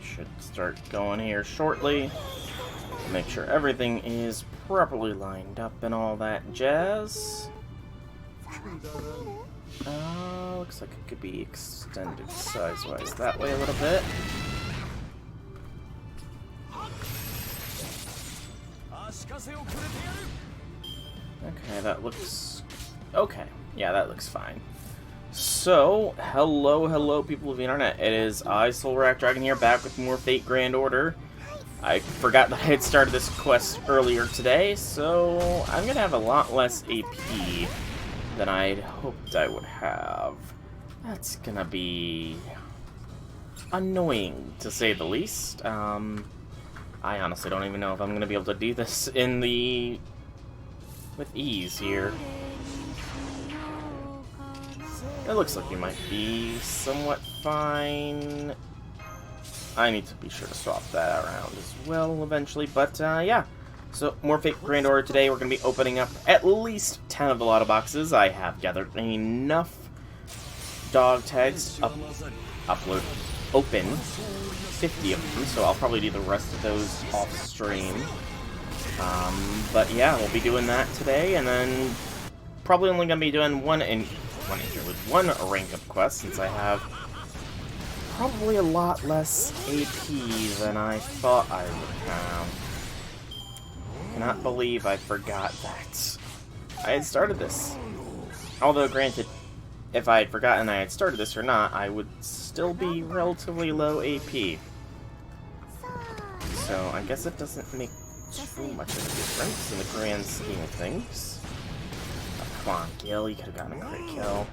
should start going here shortly. Make sure everything is properly lined up and all that jazz. Looks like it could be extended size-wise that way a little bit. Okay, that looks... okay. Yeah, that looks fine. So, hello people of the internet. It is I, Soulrack Dragon here, back with more Fate Grand Order. I forgot that I had started this quest earlier today, so I'm gonna have a lot less AP than I'd hoped I would have. That's gonna be annoying, to say the least. I honestly don't even know if I'm gonna be able to do this with ease here. It looks like we might be somewhat fine. I need to be sure to swap that around as well eventually, but yeah. So, more Fate Grand Order today. We're going to be opening up at least 10 of the lotto boxes. I have gathered enough dog tags open 50 of them, so I'll probably do the rest of those off stream. But yeah, we'll be doing that today, and then probably only going to be doing one rank up quest, since I have probably a lot less AP than I thought I would have. Cannot believe I forgot that I had started this. Although, granted, if I had forgotten I had started this or not, I would still be relatively low AP. So, I guess it doesn't make too much of a difference in the grand scheme of things. Oh, come on, Gil, you could have gotten a crit kill.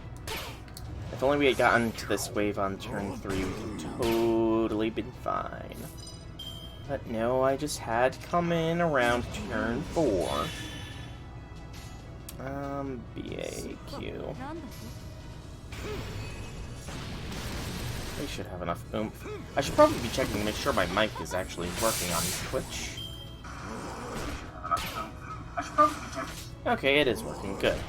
If only we had gotten to this wave on turn 3, we would have totally been fine. But no, I just had to come in around turn 4. BAQ. We should have enough oomph. I should probably be checking to make sure my mic is actually working on Twitch. Okay, it is working. Good.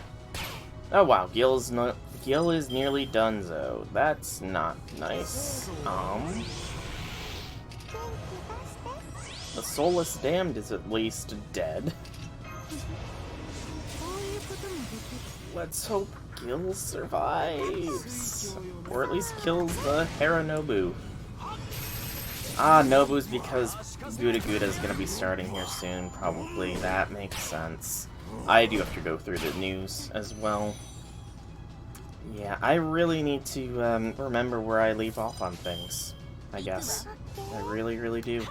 Oh wow, Gil is nearly donezo. That's not nice. The Soulless Damned is at least dead. Let's hope Gil survives. Or at least kills the Haranobu. Ah, Nobu's because Guda Guda is going to be starting here soon, probably. That makes sense. I do have to go through the news as well. Yeah, I really need to remember where I leave off on things, I guess. I really, really do.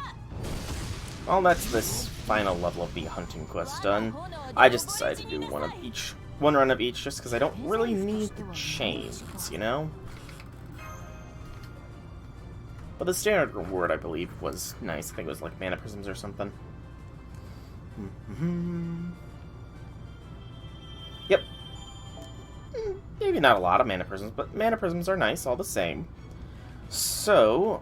Well, that's this final level of the hunting quest done. I just decided to do one run of each, just because I don't really need the chains, you know? But the standard reward, I believe, was nice. I think it was like mana prisms or something. Yep. Maybe not a lot of mana prisms, but mana prisms are nice all the same. So,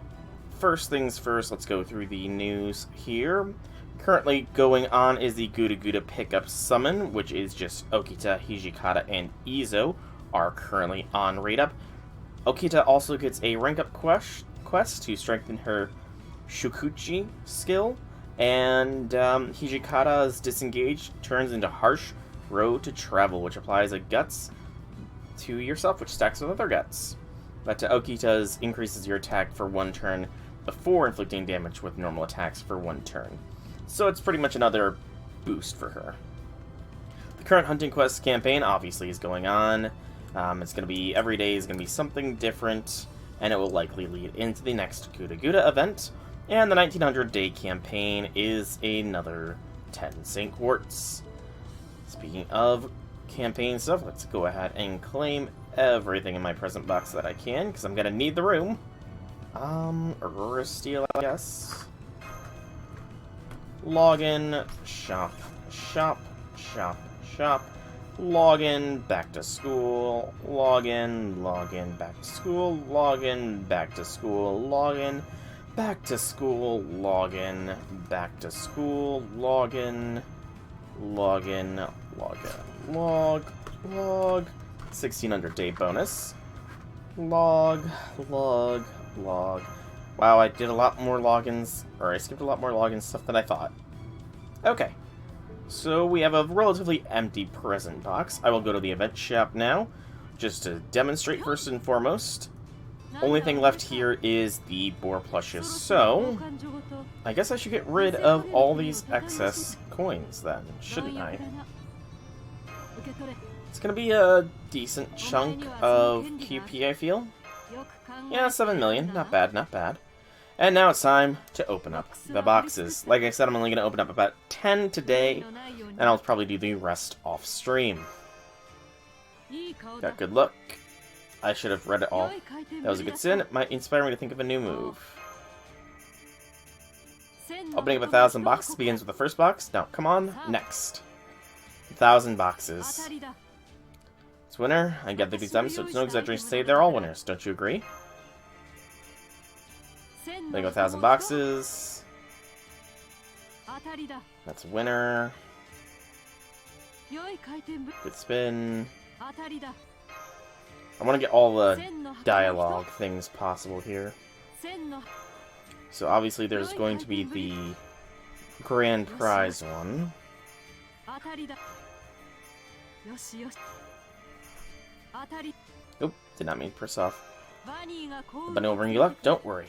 first things first, let's go through the news here. Currently going on is the Guda Guda pickup summon, which is just Okita, Hijikata, and Izo are currently on rate up. Okita also gets a rank up quest to strengthen her Shukuchi skill, and Hijikata's Disengage turns into Harsh Road to Travel, which applies a Guts to yourself, which stacks with other Guts. But Okita's increases your attack for 1 turn before inflicting damage with normal attacks for 1 turn. So it's pretty much another boost for her. The current Hunting Quest campaign obviously is going on. It's going to be, every day is going to be something different, and it will likely lead into the next Guda Guda event. And the 1900 day campaign is another 10 St. Quartz. Speaking of campaign stuff, let's go ahead and claim everything in my present box that I can, because I'm going to need the room. Aurora Steel, I guess. Login, shop, shop, shop, shop. Login, back to school. Login, login, back to school. Login, back to school. Login, back to school. Login, back to school. Login, login, login, log, 1600 day bonus. Log, log, log. Wow, I did a lot more logins, or I skipped a lot more login stuff than I thought. Okay, so we have a relatively empty present box. I will go to the event shop now, just to demonstrate first and foremost. Only thing left here is the boar plushes, so I guess I should get rid of all these excess coins then, shouldn't I? It's gonna be a decent chunk of QP, I feel. Yeah, 7 million, not bad, not bad. And now it's time to open up the boxes. Like I said, I'm only going to open up about 10 today, and I'll probably do the rest off stream. Got good luck. I should have read it all. That was a good sin. It might inspire me to think of a new move. Opening up 1,000 boxes begins with the first box. Now, come on, next. 1,000 boxes. It's winner. I get these items, so it's no exaggeration to say they're all winners. Don't you agree? Opening 1,000 boxes. That's a winner. Good spin. I want to get all the dialogue things possible here. So obviously there's going to be the grand prize one. Oop, did not mean to press off. But it'll bring you luck, don't worry.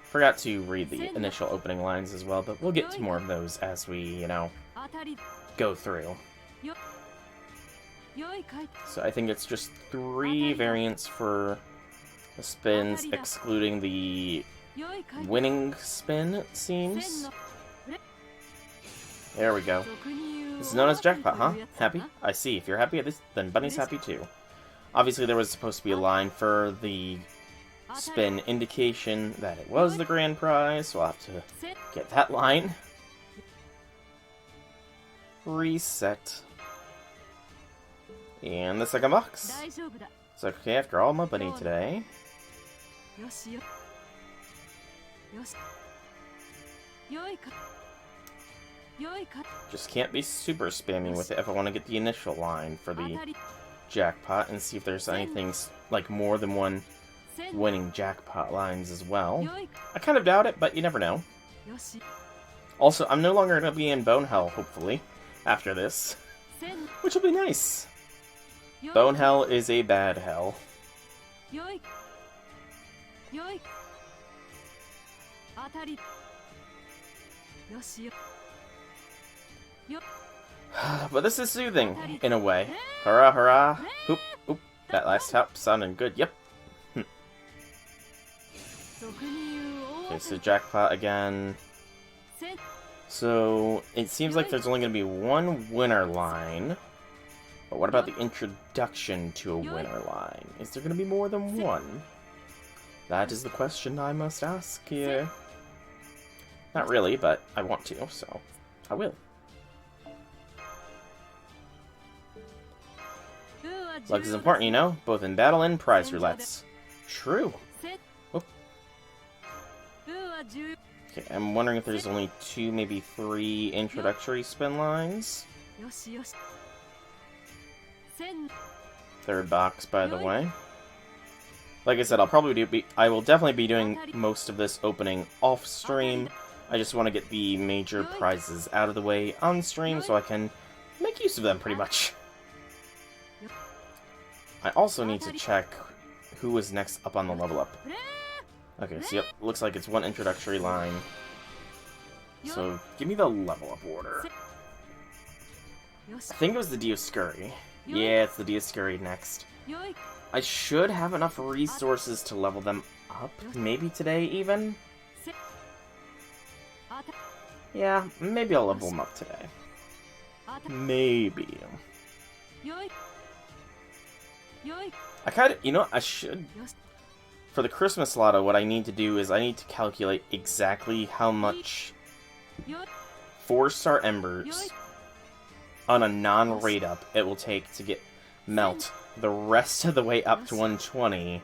Forgot to read the initial opening lines as well, but we'll get to more of those as we, you know, go through. So I think it's just 3 variants for the spins, excluding the winning spin, it seems. There we go. This is known as Jackpot, huh? Happy? I see. If you're happy, then Bunny's happy too. Obviously, there was supposed to be a line for the spin indication that it was the grand prize, so I'll have to get that line. Reset. And the second box. It's okay after all my bunny today. Just can't be super spammy with it if I want to get the initial line for the jackpot and see if there's anything like more than one winning jackpot lines as well. I kind of doubt it, but you never know. Also, I'm no longer going to be in Bone Hell, hopefully, after this, which will be nice. Bone Hell is a bad hell. But this is soothing, in a way. Hurrah, hurrah. Oop, oop. That last tap sounded good. Yep. Okay, so jackpot again. So, it seems like there's only going to be one winner line. But what about the introduction to a winner line? Is there going to be more than one? That is the question I must ask here. Not really, but I want to, so I will. Luck is important, you know, both in battle and prize roulettes. True. Oh. Okay, I'm wondering if there's only 2, maybe 3 introductory spin lines. Third box, by the way. Like I said, I will definitely be doing most of this opening off stream. I just want to get the major prizes out of the way on stream so I can make use of them, pretty much. I also need to check who is next up on the level up. Okay, so yep, looks like it's one introductory line. So, give me the level up order. I think it was the Dioscuri. Yeah, it's the Dioscuri next. I should have enough resources to level them up, maybe today even? Yeah, maybe I'll level them up today. Maybe. I kinda, you know, I should... For the Christmas lotto, what I need to do is I need to calculate exactly how much 4-star embers on a non-raid up it will take to get melt the rest of the way up to 120,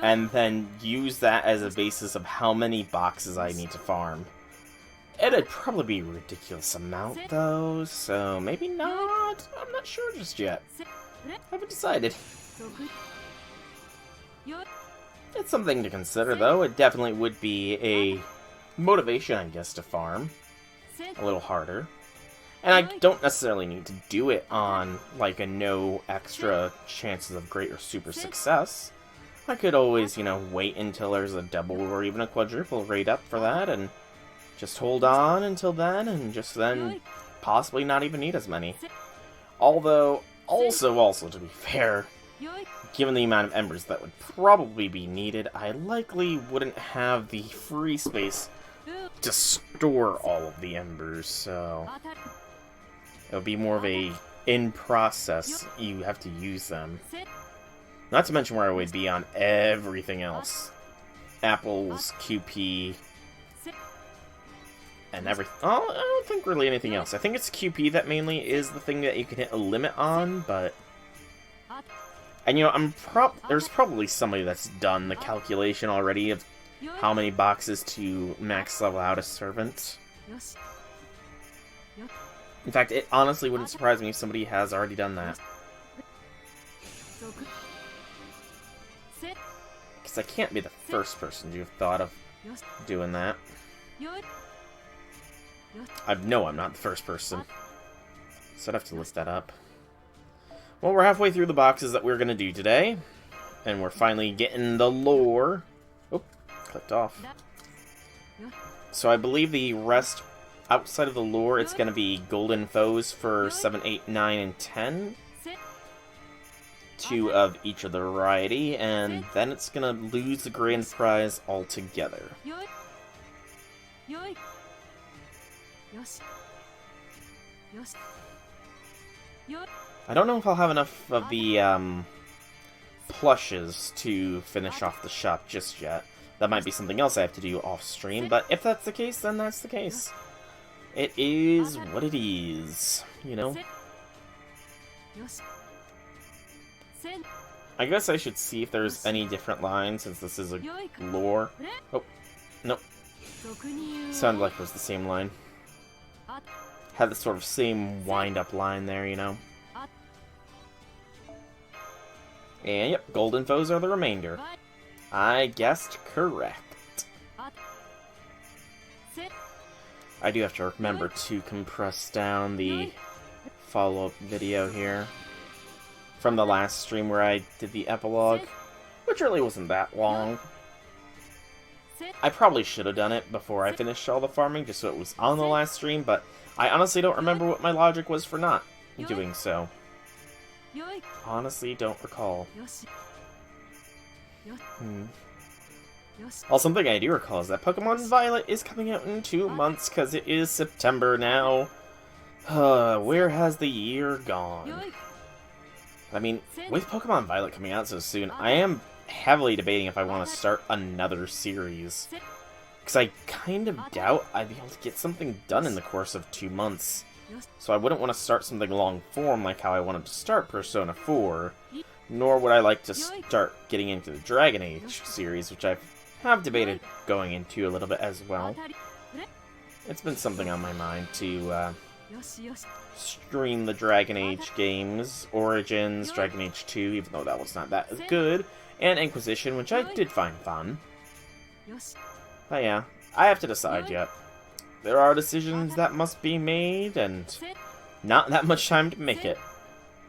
and then use that as a basis of how many boxes I need to farm. It'd probably be a ridiculous amount, though, so maybe not? I'm not sure just yet. I haven't decided. It's something to consider, though. It definitely would be a motivation, I guess, to farm a little harder. And I don't necessarily need to do it on, like, a no extra chances of great or super success. I could always, you know, wait until there's a double or even a quadruple raid up for that, and just hold on until then, and just then possibly not even need as many. Although, also, to be fair, given the amount of embers that would probably be needed, I likely wouldn't have the free space to store all of the embers, so it would be more of a in process, you have to use them. Not to mention where I would be on everything else. Apples, QP, and everything. Oh, I don't think really anything else. I think it's QP that mainly is the thing that you can hit a limit on, but... And, you know, there's probably somebody that's done the calculation already of how many boxes to max level out a servant. In fact, it honestly wouldn't surprise me if somebody has already done that. Because I can't be the first person to have thought of doing that. No, I'm not the first person. So I'd have to look that up. Well, we're halfway through the boxes that we're going to do today. And we're finally getting the lore. Oh, clicked off. So I believe the rest, outside of the lore, it's going to be golden foes for 7, 8, 9, and 10. 2 of each of the variety, and then it's going to lose the grand prize altogether. I don't know if I'll have enough of the plushes to finish off the shop just yet. That might be something else I have to do off stream, but if that's the case, then that's the case. It is what it is, you know? I guess I should see if there's any different lines, since this is a lore. Oh, nope. Sounded like it was the same line. Had the sort of same wind-up line there, you know? And yep, golden foes are the remainder. I guessed correct. I do have to remember to compress down the follow-up video here from the last stream where I did the epilogue, which really wasn't that long. I probably should have done it before I finished all the farming, just so it was on the last stream, but I honestly don't remember what my logic was for not doing so. Honestly, don't recall. Well, something I do recall is that Pokemon Violet is coming out in 2 months, because it is September now. Where has the year gone? I mean, with Pokemon Violet coming out so soon, I am heavily debating if I want to start another series. Because I kind of doubt I'd be able to get something done in the course of 2 months. So I wouldn't want to start something long form like how I wanted to start Persona 4, nor would I like to start getting into the Dragon Age series, which I have debated going into a little bit as well. It's been something on my mind to stream the Dragon Age games, Origins, Dragon Age 2, even though that was not that as good, and Inquisition, which I did find fun. But yeah, I have to decide yet. There are decisions that must be made, and not that much time to make it.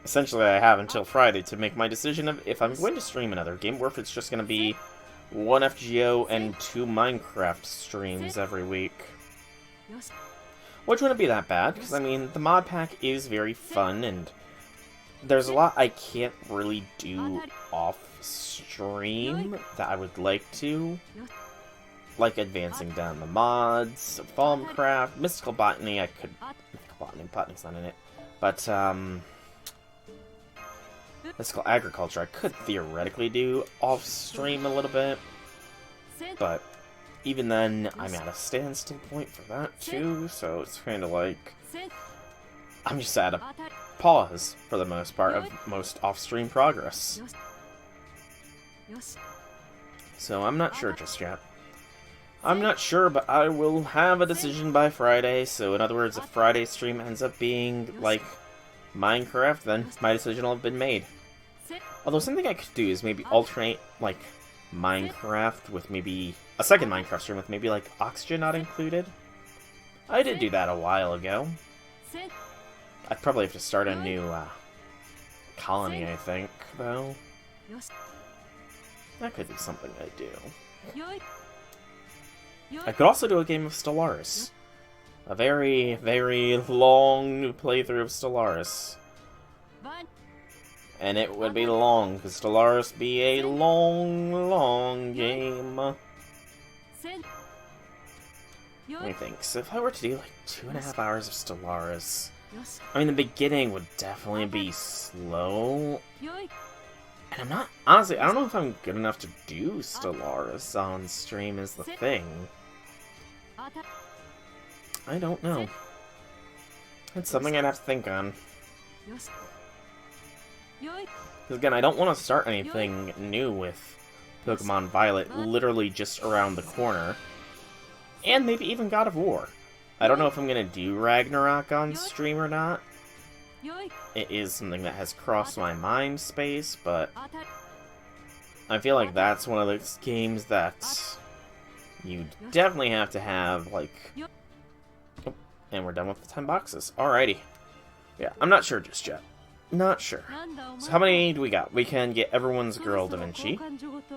Essentially, I have until Friday to make my decision of if I'm going to stream another game, or if it's just going to be 1 FGO and 2 Minecraft streams every week. Which wouldn't be that bad, because, I mean, the mod pack is very fun, and there's a lot I can't really do off-stream that I would like to. Like advancing down the mods, Farmcraft, Mystical Botany, I could... Botany's not in it. But, Mystical Agriculture, I could theoretically do off-stream a little bit. But, even then, I'm at a standstill point for that, too, so it's kind of like... I'm just at a pause, for the most part, of most off-stream progress. So, I'm not sure just yet. I'm not sure, but I will have a decision by Friday, so in other words, if Friday stream ends up being, like, Minecraft, then my decision will have been made. Although something I could do is maybe alternate, like, Minecraft with maybe a second Minecraft stream with maybe like oxygen not included. I did do that a while ago. I'd probably have to start a new colony, I think, though. That could be something I do. I could also do a game of Stellaris. A very, very long playthrough of Stellaris. And it would be long, because Stellaris be a long, long game. Let me think. So if I were to do like 2.5 hours of Stellaris, I mean the beginning would definitely be slow. And I'm not, honestly, I don't know if I'm good enough to do Stellaris on stream is the thing. I don't know. It's something I'd have to think on. Because again, I don't want to start anything new with Pokemon Violet literally just around the corner. And maybe even God of War. I don't know if I'm going to do Ragnarok on stream or not. It is something that has crossed my mind space, but I feel like that's one of those games that you definitely have to have, like... Oh, and we're done with the 10 boxes. Alrighty. Yeah, I'm not sure just yet. Not sure. So how many do we got? We can get Everyone's Girl Da Vinci,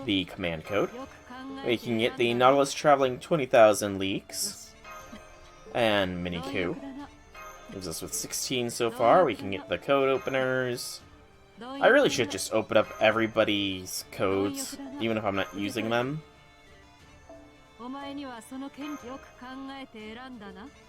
the command code. We can get the Nautilus traveling 20,000 leagues, and Mini Q. Gives us with 16 so far. We can get the code openers. I really should just open up everybody's codes, even if I'm not using them.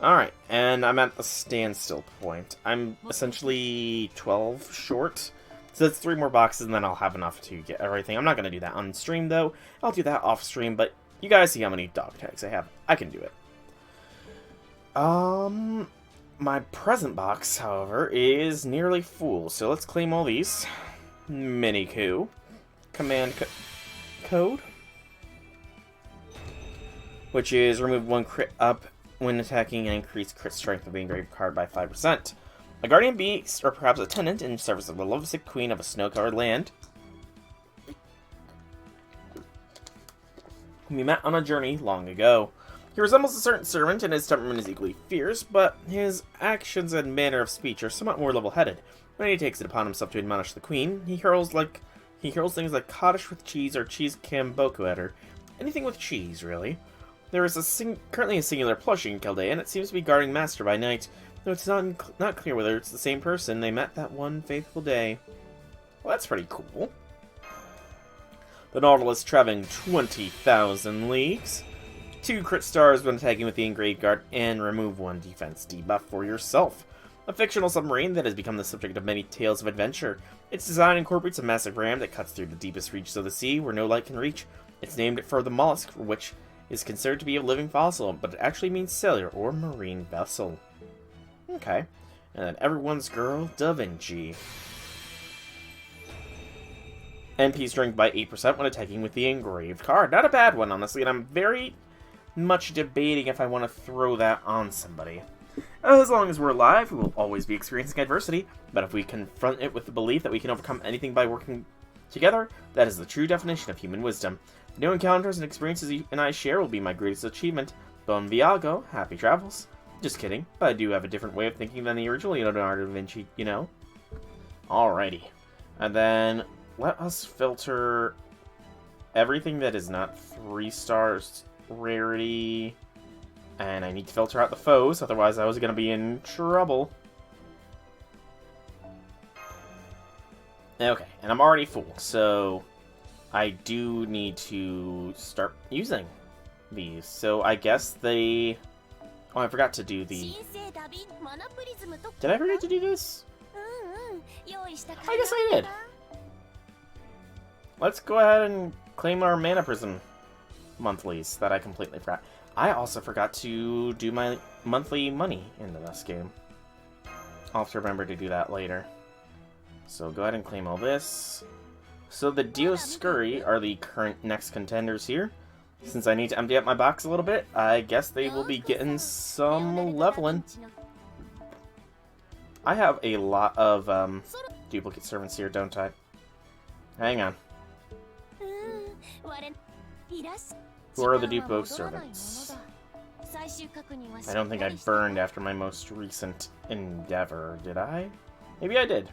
Alright, and I'm at the standstill point. I'm essentially 12 short. So that's 3 more boxes, and then I'll have enough to get everything. I'm not going to do that on stream, though. I'll do that off stream, but you guys see how many dog tags I have. I can do it. My present box, however, is nearly full, so let's claim all these. Mini-Coup. Command code. Which is remove 1 crit up when attacking and increase crit strength of the engraved card by 5%. A guardian beast, or perhaps a tenant in service of the lovesick queen of a snow-covered land, whom we met on a journey long ago. He resembles a certain servant, and his temperament is equally fierce, but his actions and manner of speech are somewhat more level-headed. When he takes it upon himself to admonish the queen, he hurls things like cottage with cheese or cheese camboco at her. Anything with cheese, really. There is currently a singular plushie in Kildare, and it seems to be guarding Master by night, though it's not clear whether it's the same person they met that one faithful day. Well, that's pretty cool. The Nautilus traveling 20,000 leagues. 2 crit stars when attacking with the engraved guard, and remove 1 defense debuff for yourself. A fictional submarine that has become the subject of many tales of adventure. Its design incorporates a massive ram that cuts through the deepest reaches of the sea where no light can reach. It's named for the mollusk, which is considered to be a living fossil, but it actually means sailor or marine vessel. Okay. And then Everyone's Girl Da Vinci. NP strength by 8% when attacking with the engraved card. Not a bad one, honestly, and I'm very much debating if I want to throw that on somebody. As long as we're alive, we will always be experiencing adversity, but if we confront it with the belief that we can overcome anything by working together, that is the true definition of human wisdom. The new encounters and experiences you and I share will be my greatest achievement. Bon Viago, happy travels. Just kidding, but I do have a different way of thinking than the original Leonardo da Vinci, you know? Alrighty. And then, let us filter everything that is not 3 stars rarity. And I need to filter out the foes, otherwise I was going to be in trouble. Okay, and I'm already full, so I do need to start using these. So I guess they... Oh, I forgot to do the... Did I forget to do this? I guess I did. Let's go ahead and claim our Mana Prism monthlies that I completely forgot. I also forgot to do my monthly money into this game. I'll have to remember to do that later. So go ahead and claim all this. So the Dioscuri are the current next contenders here. Since I need to empty out my box a little bit, I guess they will be getting some leveling. I have a lot of duplicate servants here, don't I? Hang on. Who are the depot servants? I don't think I burned after my most recent endeavor, did I? Maybe I did.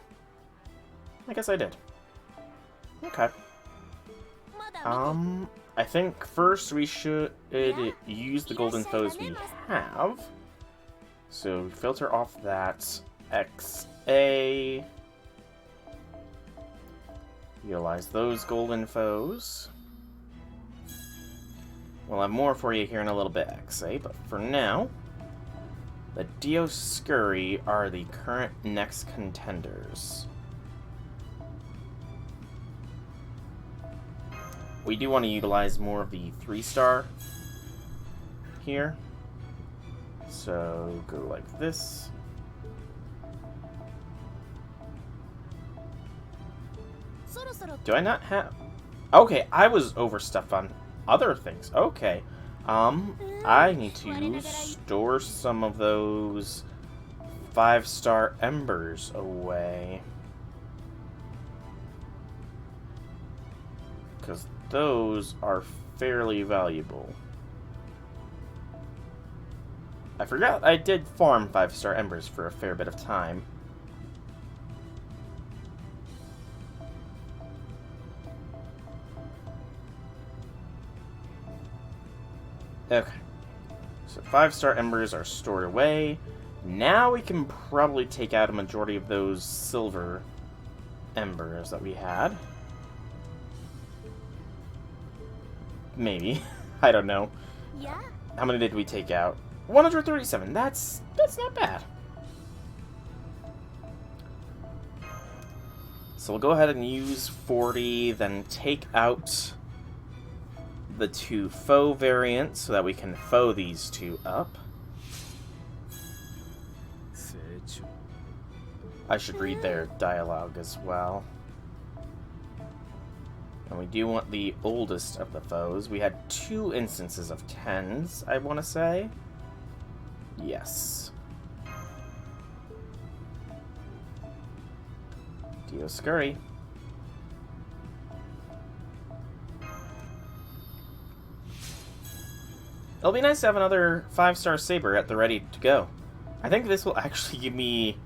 I guess I did. Okay. I think first we should use the golden foes we have. So filter off that XA. Utilize those golden foes. We'll have more for you here in a little bit, XA, but for now, the Dioscuri are the current next contenders. We do want to utilize more of the 3-star here. So go like this. Do I not have... Okay, I was overstuffed on other things. Okay. I need to store some of those 5-star embers away. Because those are fairly valuable. I forgot I did farm 5-star embers for a fair bit of time. Okay. So 5-star embers are stored away. Now we can probably take out a majority of those silver embers that we had. Maybe. I don't know. Yeah. How many did we take out? 137. That's not bad. So we'll go ahead and use 40, then take out the 2 foe variants so that we can foe these 2 up. I should read their dialogue as well. And we do want the oldest of the foes. We had 2 instances of 10s, I want to say. Yes. Dioscuri. It'll be nice to have another 5-star saber at the ready to go. I think this will actually give me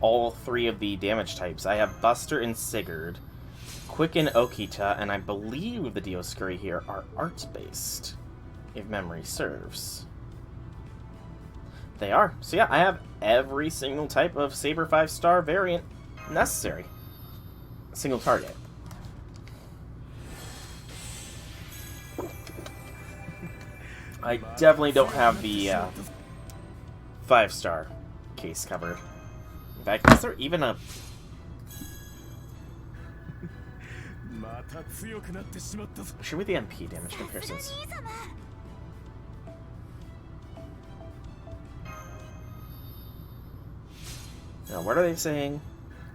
all 3 of the damage types. I have Buster and Sigurd, Quicken Okita, and I believe the Dioscuri here are arts-based, if memory serves. They are. So yeah, I have every single type of saber 5-star variant necessary. Single target. I definitely don't have the 5-star case covered. In fact, is there even a... Show me the MP damage comparisons. Now, what are they saying?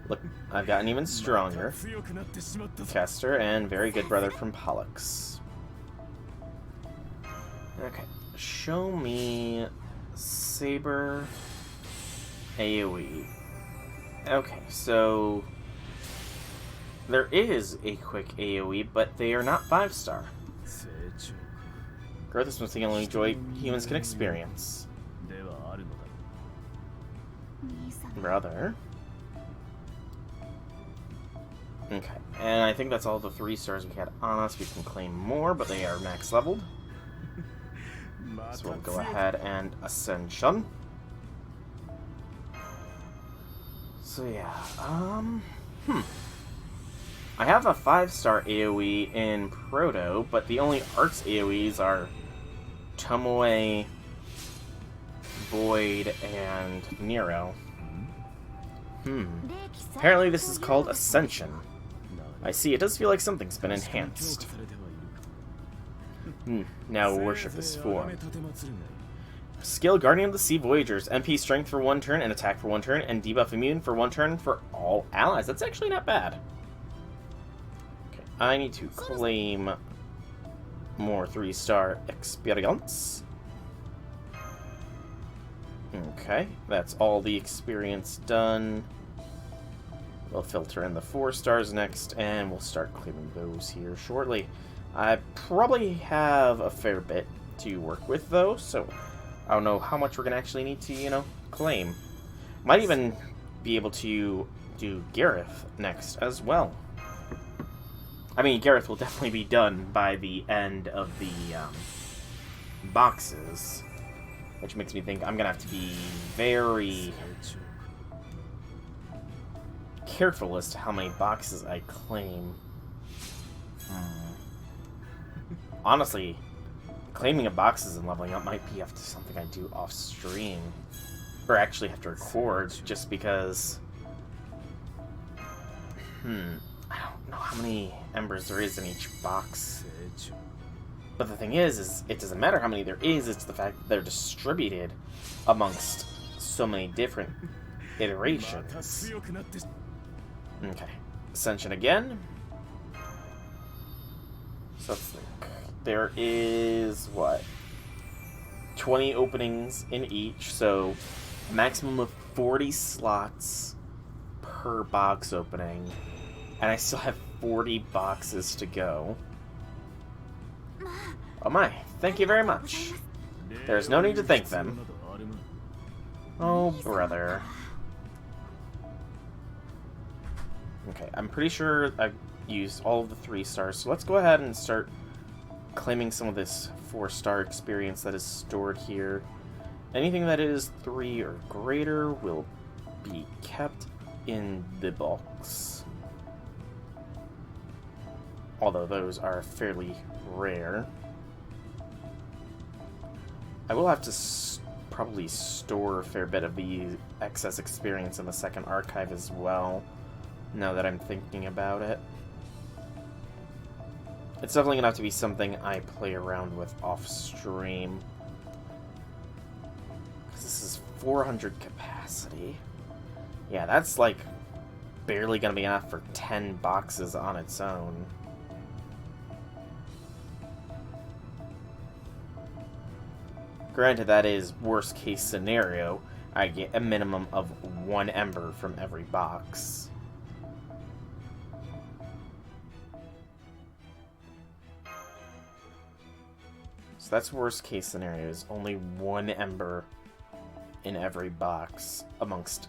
Look, I've gotten even stronger. Kester, and very good brother from Pollux. Okay, show me Saber AoE. Okay, so there is a quick AoE, but they are not 5-star. Growth is something only joy humans can experience. Brother. Okay, and I think that's all the 3-stars we had on us. We can claim more, but they are max leveled. So we'll go ahead and Ascension. So yeah, I have a 5-star AoE in Proto, but the only arts AoEs are Tomoe, Void, and Nero. Apparently this is called Ascension. I see, it does feel like something's been enhanced. Now we'll worship this form. Skill Guardian of the Sea Voyagers. MP Strength for 1 turn and Attack for 1 turn, and Debuff Immune for 1 turn for all allies. That's actually not bad. Okay, I need to claim more 3-star experience. Okay, that's all the experience done. We'll filter in the 4 stars next, and we'll start claiming those here shortly. I probably have a fair bit to work with, though, so I don't know how much we're going to actually need to, you know, claim. Might even be able to do Gareth next as well. I mean, Gareth will definitely be done by the end of the boxes, which makes me think I'm going to have to be very careful as to how many boxes I claim. Honestly, claiming of boxes and leveling up might be up to something I do off stream. Or actually have to record, just because... I don't know how many embers there is in each box. But the thing is it doesn't matter how many there is, it's the fact that they're distributed amongst so many different iterations. Okay. Ascension again. So let's think. There is, what? 20 openings in each, so a maximum of 40 slots per box opening. And I still have 40 boxes to go. Oh my, thank you very much. There's no need to thank them. Oh, brother. Okay, I'm pretty sure I've used all of the 3 stars, so let's go ahead and start claiming some of this 4-star experience that is stored here. Anything that is 3 or greater will be kept in the box. Although those are fairly rare. I will have to probably store a fair bit of the excess experience in the second archive as well, now that I'm thinking about it. It's definitely going to have to be something I play around with off-stream. Because this is 400 capacity. Yeah, that's like barely going to be enough for 10 boxes on its own. Granted, that is worst case scenario. I get a minimum of 1 ember from every box. So that's worst case scenario, is only 1 ember in every box amongst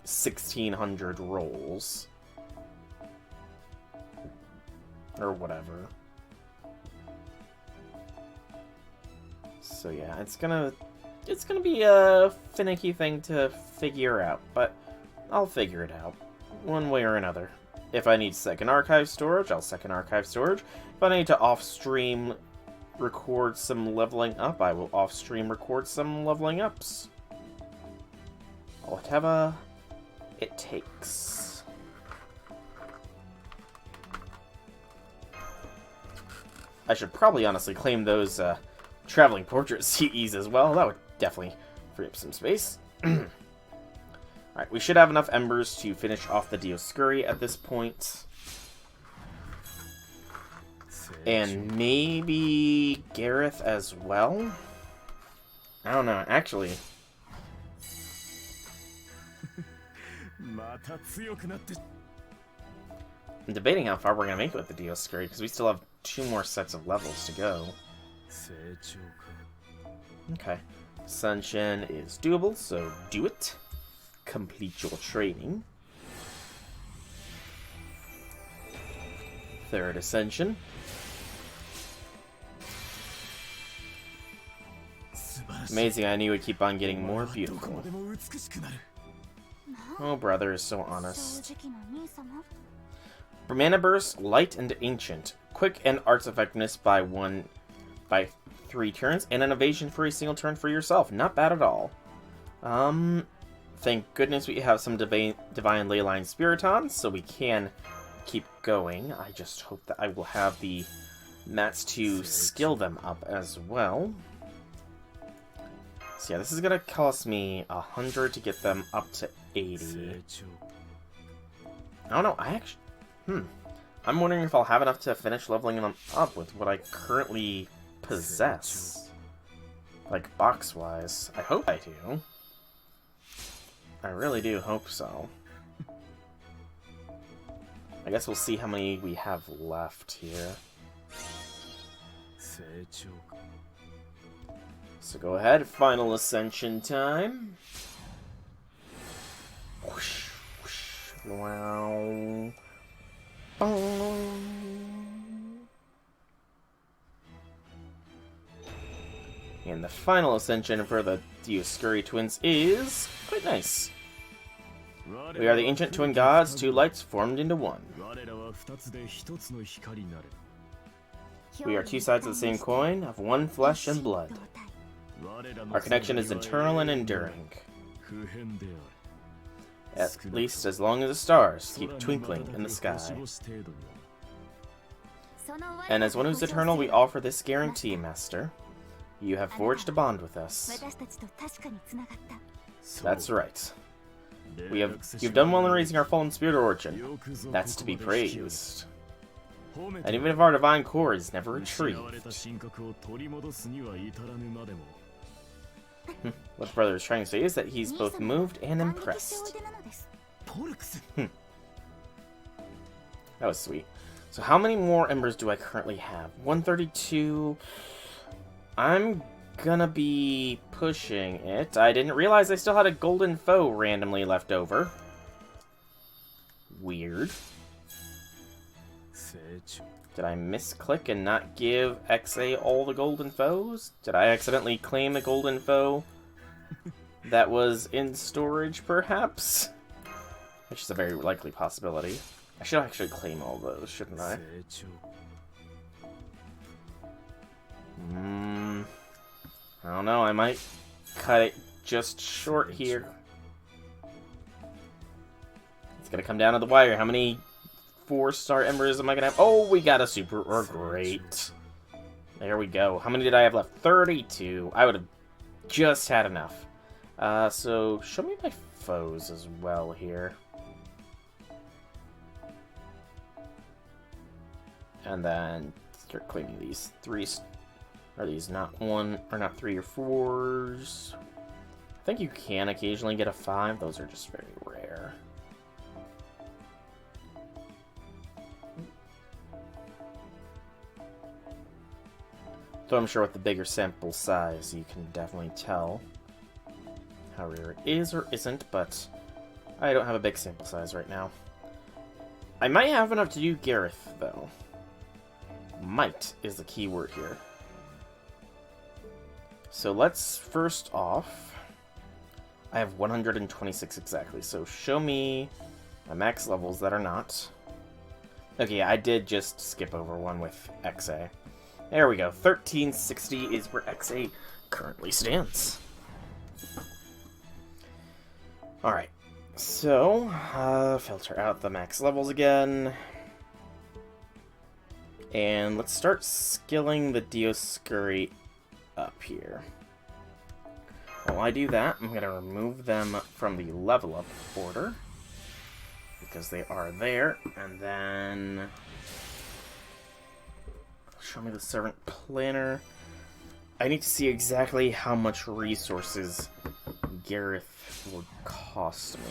1,600 rolls. Or whatever. So yeah, it's gonna be a finicky thing to figure out, but I'll figure it out one way or another. If I need second archive storage, I'll second archive storage. If I need to off-stream record some leveling up, I will off-stream record some leveling ups. Whatever it takes. I should probably honestly claim those traveling portrait CEs as well. That would definitely free up some space. Alright, we should have enough embers to finish off the Dioscuri at this point. And maybe Gareth as well? I don't know, actually. I'm debating how far we're going to make with the Dioscuri, because we still have 2 more sets of levels to go. Okay. Ascension is doable, so do it. Complete your training. 3rd Ascension. Amazing, I knew it would keep on getting more beautiful. Oh, brother is so honest. For Mana Burst, Light and Ancient. Quick and Arts Effectiveness by 3 turns, and an evasion for a single turn for yourself. Not bad at all. Thank goodness we have some Divine Leyline Spiritons, so we can keep going. I just hope that I will have the mats to skill them up as well. So yeah, this is gonna cost me 100 to get them up to 80. I don't know, I'm wondering if I'll have enough to finish leveling them up with what I currently possess. Like, box-wise. I hope I do. I really do hope so. I guess we'll see how many we have left here. So go ahead, final ascension time. Whoosh, whoosh, wow. And the final ascension for the Dioscuri twins is quite nice. We are the ancient twin gods, two lights formed into one. We are two sides of the same coin, of one flesh and blood. Our connection is eternal and enduring. At least as long as the stars keep twinkling in the sky. And as one who's eternal, we offer this guarantee, Master. You have forged a bond with us. That's right. You've done well in raising our fallen spirit origin. That's to be praised. And even if our divine core is never retrieved. What brother is trying to say is that he's both moved and impressed. That was sweet. So how many more embers do I currently have? 132. I'm gonna be pushing it. I didn't realize I still had a golden foe randomly left over. Weird. Did I misclick and not give XA all the golden foes? Did I accidentally claim a golden foe that was in storage, perhaps? Which is a very likely possibility. I should actually claim all those, shouldn't I? I don't know, I might cut it just short here. It's gonna come down to the wire. How many 4-star embers am I gonna have? Oh, we got a super or great. There we go. How many did I have left? 32. I would have just had enough. So show me my foes as well here. And then start claiming these 3. Are these not 1 or not 3 or 4s? I think you can occasionally get a 5. Those are just very rare. Though I'm sure with the bigger sample size, you can definitely tell how rare it is or isn't, but I don't have a big sample size right now. I might have enough to do Gareth, though. Might is the key word here. So let's first off, I have 126 exactly, so show me my max levels that are not. Okay, yeah, I did just skip over one with XA. There we go, 1360 is where XA currently stands. Alright, so, filter out the max levels again. And let's start skilling the Dioscuri up here. While I do that, I'm going to remove them from the level up order, because they are there, and then show me the Servant Planner. I need to see exactly how much resources Gareth will cost me.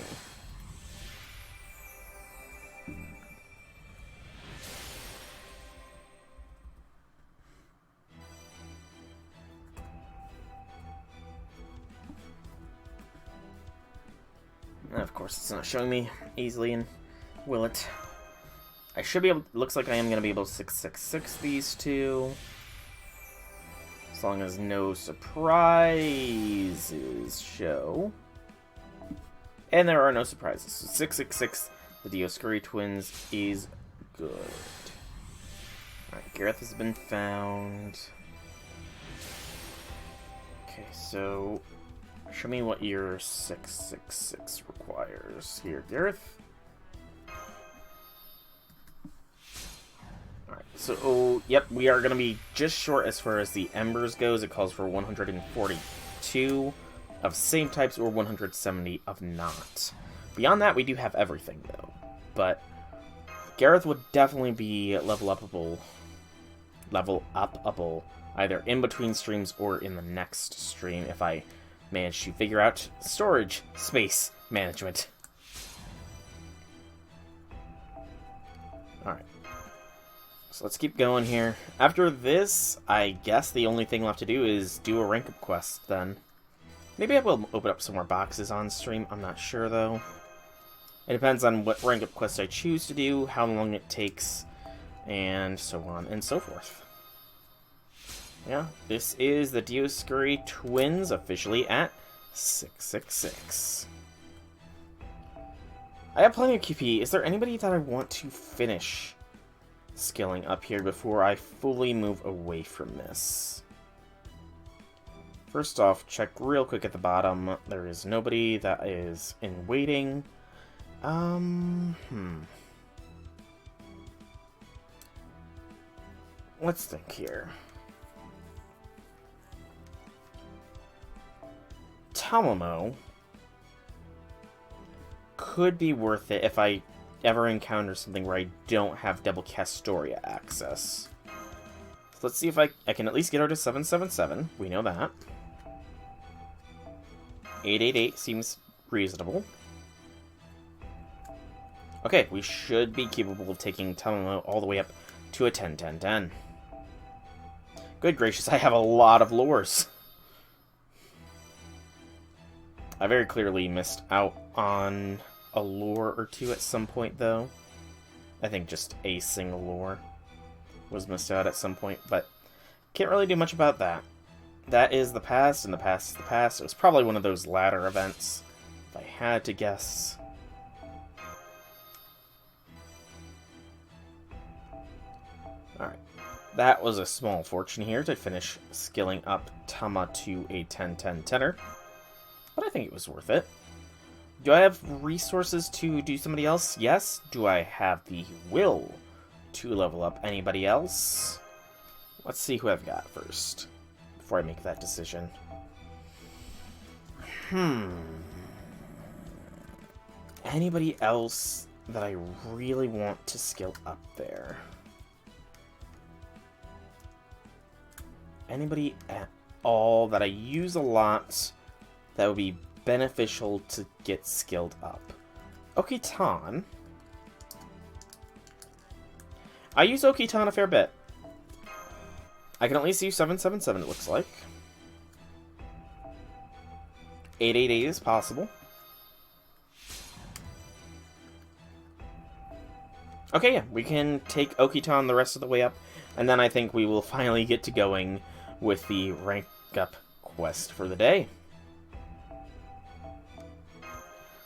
And of course, it's not showing me easily, and will it? I should be able. Looks like I am going to be able to 666 these two, as long as no surprises show. And there are no surprises. So 666, the Dioscuri twins, is good. Alright, Gareth has been found. Okay, so show me what your 666 requires here, Gareth. Alright, so, yep, we are going to be just short as far as the embers goes. It calls for 142 of same types or 170 of not. Beyond that, we do have everything, though. But Gareth would definitely be level upable, either in between streams or in the next stream if I manage to figure out storage space management. Alright. So let's keep going here. After this, I guess the only thing left to do is do a rank up quest then. Maybe I will open up some more boxes on stream. I'm not sure though. It depends on what rank up quest I choose to do, how long it takes, and so on and so forth. Yeah, this is the Dioscuri twins officially at 666. I have plenty of QP. Is there anybody that I want to finish skilling up here before I fully move away from this? First off, check real quick at the bottom. There is nobody that is in waiting. Let's think here. Talamo could be worth it if I ever encounter something where I don't have double Castoria access. So let's see if I can at least get her to 777. We know that. 888 seems reasonable. Okay, we should be capable of taking Talamo all the way up to a 10-10-10. Good gracious, I have a lot of lures. I very clearly missed out on a lure or two at some point, though. I think just a single lure was missed out at some point, but can't really do much about that. That is the past, and the past is the past. It was probably one of those ladder events, if I had to guess. Alright. That was a small fortune here to finish skilling up Tama to a 10-10-10er. But I think it was worth it. Do I have resources to do somebody else? Yes. Do I have the will to level up anybody else? Let's see who I've got first before I make that decision. Anybody else that I really want to skill up there? Anybody at all that I use a lot that would be beneficial to get skilled up? Okitan. I use Okitan a fair bit. I can at least use 777, it looks like. 888 is possible. Okay, yeah, we can take Okitan the rest of the way up, and then I think we will finally get to going with the rank up quest for the day.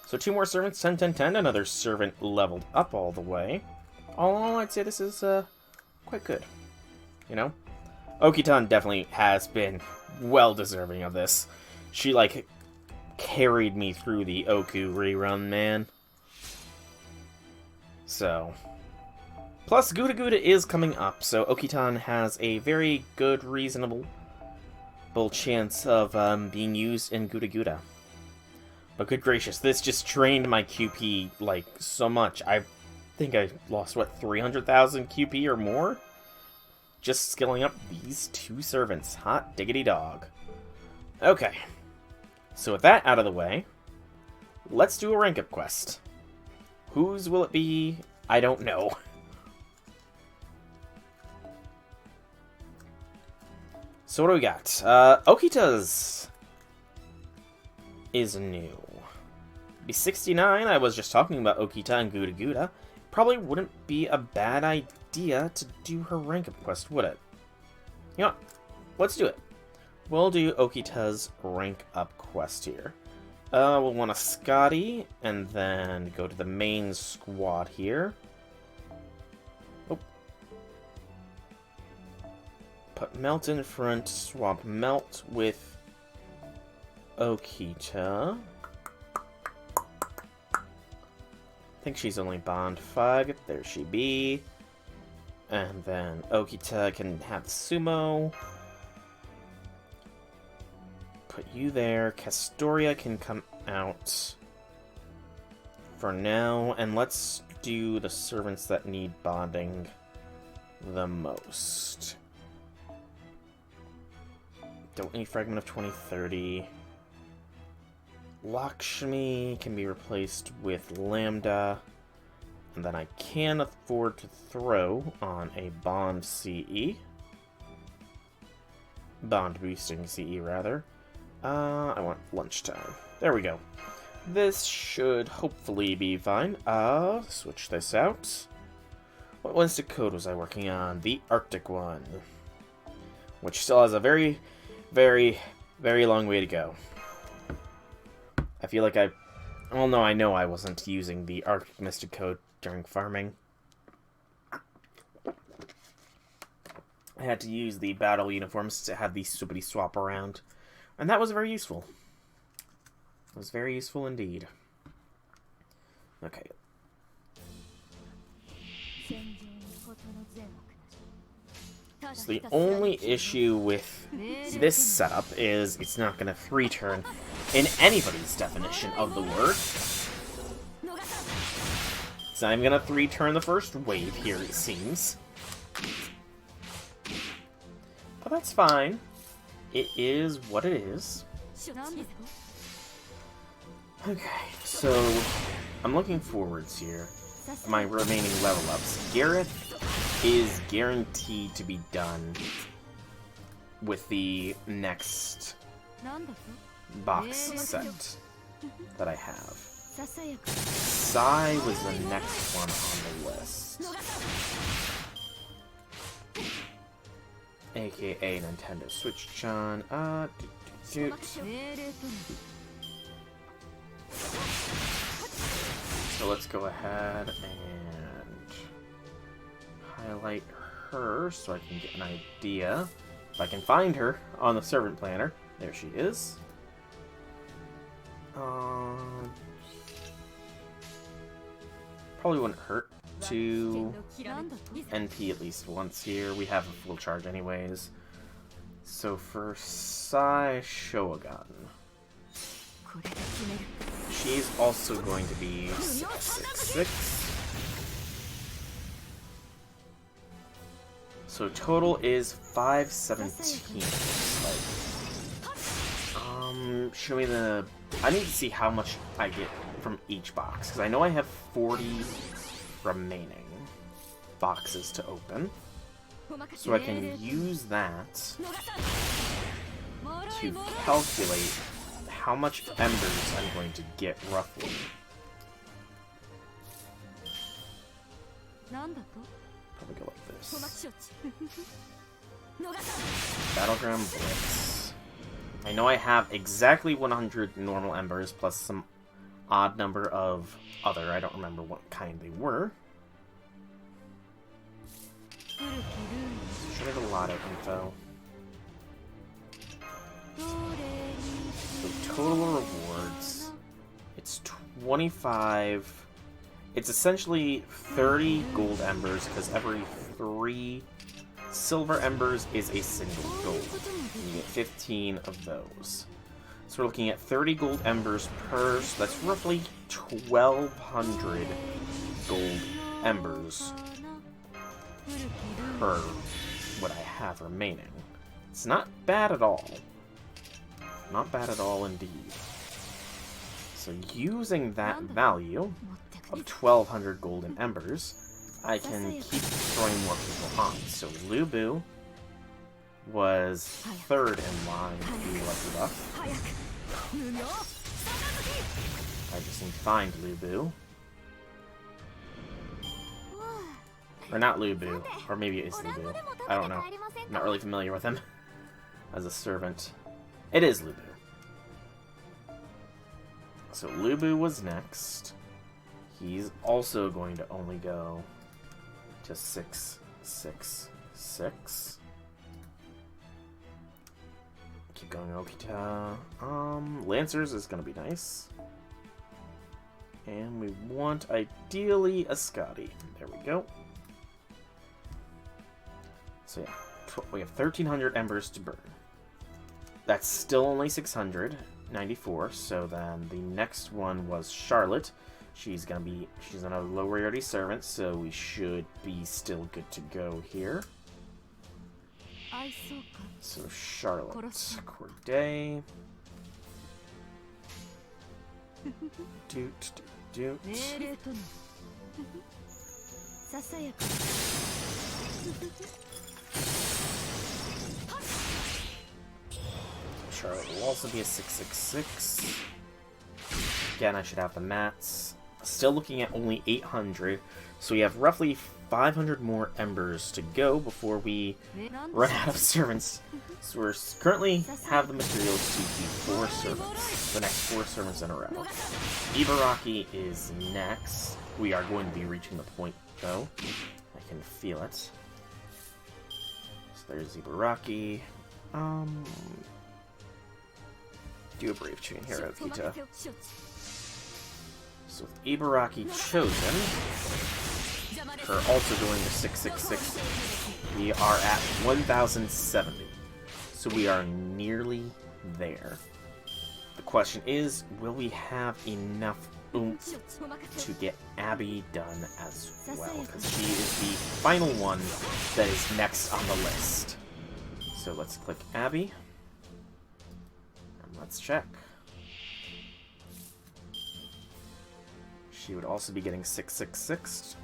So 2 more servants, 10-10-10, another servant leveled up all the way. All in all, I'd say this is quite good. You know? Okitan definitely has been well deserving of this. She, like, carried me through the Oku rerun, man. So. Plus, Gouda Gouda is coming up, so Okitan has a very good, reasonable chance of being used in Gouda Gouda. But good gracious, this just drained my QP, like, so much. I think I lost, what, 300,000 QP or more? Just skilling up these 2 servants. Hot diggity dog. Okay. So with that out of the way, let's do a rank up quest. Whose will it be? I don't know. So what do we got? Okita's is new. Be 69. I was just talking about Okita and Gouda Gouda. Probably wouldn't be a bad idea to do her rank up quest, would it? You know what? Let's do it. We'll do Okita's rank up quest here. We'll want a Scotty, and then go to the main squad here. Oh. Put Melt in front, swap Melt with Okita. I think she's only bond 5. There she be. And then Okita can have Sumo. Put you there. Castoria can come out for now. And let's do the servants that need bonding the most. Don't need Fragment of 2030. Lakshmi can be replaced with Lambda. And then I can afford to throw on a Bond CE. Bond boosting CE, rather. I want lunchtime. There we go. This should hopefully be fine. Switch this out. What Wednesday code was I working on? The Arctic one. Which still has a very, very, very long way to go. I feel like well, no, I know I wasn't using the Arctic Mystic code during farming. I had to use the battle uniforms to have these stupidity swap around. And that was very useful. It was very useful indeed. Okay. So the only issue with this setup is it's not going to 3-turn in anybody's definition of the word. It's not even going to 3-turn the first wave here, it seems. But that's fine. It is what it is. Okay, so I'm looking forwards here. My remaining level ups. Gareth is guaranteed to be done with the next box set that I have. Sai was the next one on the list. AKA Nintendo Switch-chan. So let's go ahead and highlight her so I can get an idea. If I can find her on the servant planner. There she is. Probably wouldn't hurt to NP at least once here. We have a full charge anyways. So for Sai Shogun, she's also going to be 666. So total is 517. Show me the... I need to see how much I get from each box, because I know I have 40 remaining boxes to open. So I can use that to calculate how much embers I'm going to get roughly. Probably go like this. Battleground Blitz. I know I have exactly 100 normal embers plus some odd number of other. I don't remember what kind they were. Should have a lot of info. So total rewards. It's 25. It's essentially 30 gold embers because every 3 silver embers is a single gold. You get 15 of those. So we're looking at 30 gold embers per, so that's roughly 1,200 gold embers per what I have remaining. It's not bad at all. Not bad at all indeed. So using that value of 1,200 golden embers, I can keep throwing more people on. So Lubu was 3rd in line to be lucky buff. I just need to find Lubu. Or not Lubu, or maybe it is Lubu. I don't know. I'm not really familiar with him as a servant. It is Lubu. So Lubu was next. He's also going to only go to 666. Keep going, Okitan. Lancers is gonna be nice. And we want, ideally, a Scotty. There we go. So yeah, we have 1,300 embers to burn. That's still only 694, so then the next one was Charlotte. She's another low rarity servant, so we should be still good to go here. So Charlotte, Corday. Charlotte will also be a 666. Again, I should have the mats. Still looking at only 800, so we have roughly 500 more embers to go before we run out of servants. So we're currently have the materials to do 4 servants, the next 4 servants in a row. Ibaraki is next. We are going to be reaching the point, though. I can feel it. So there's Ibaraki. Do a brave chain here, Okita. So with Ibaraki chosen, her also going to 666, we are at 1070. So we are nearly there. The question is, will we have enough oomph to get Abby done as well? Because she is the final one that is next on the list. So let's click Abby. And let's check. She would also be getting 666.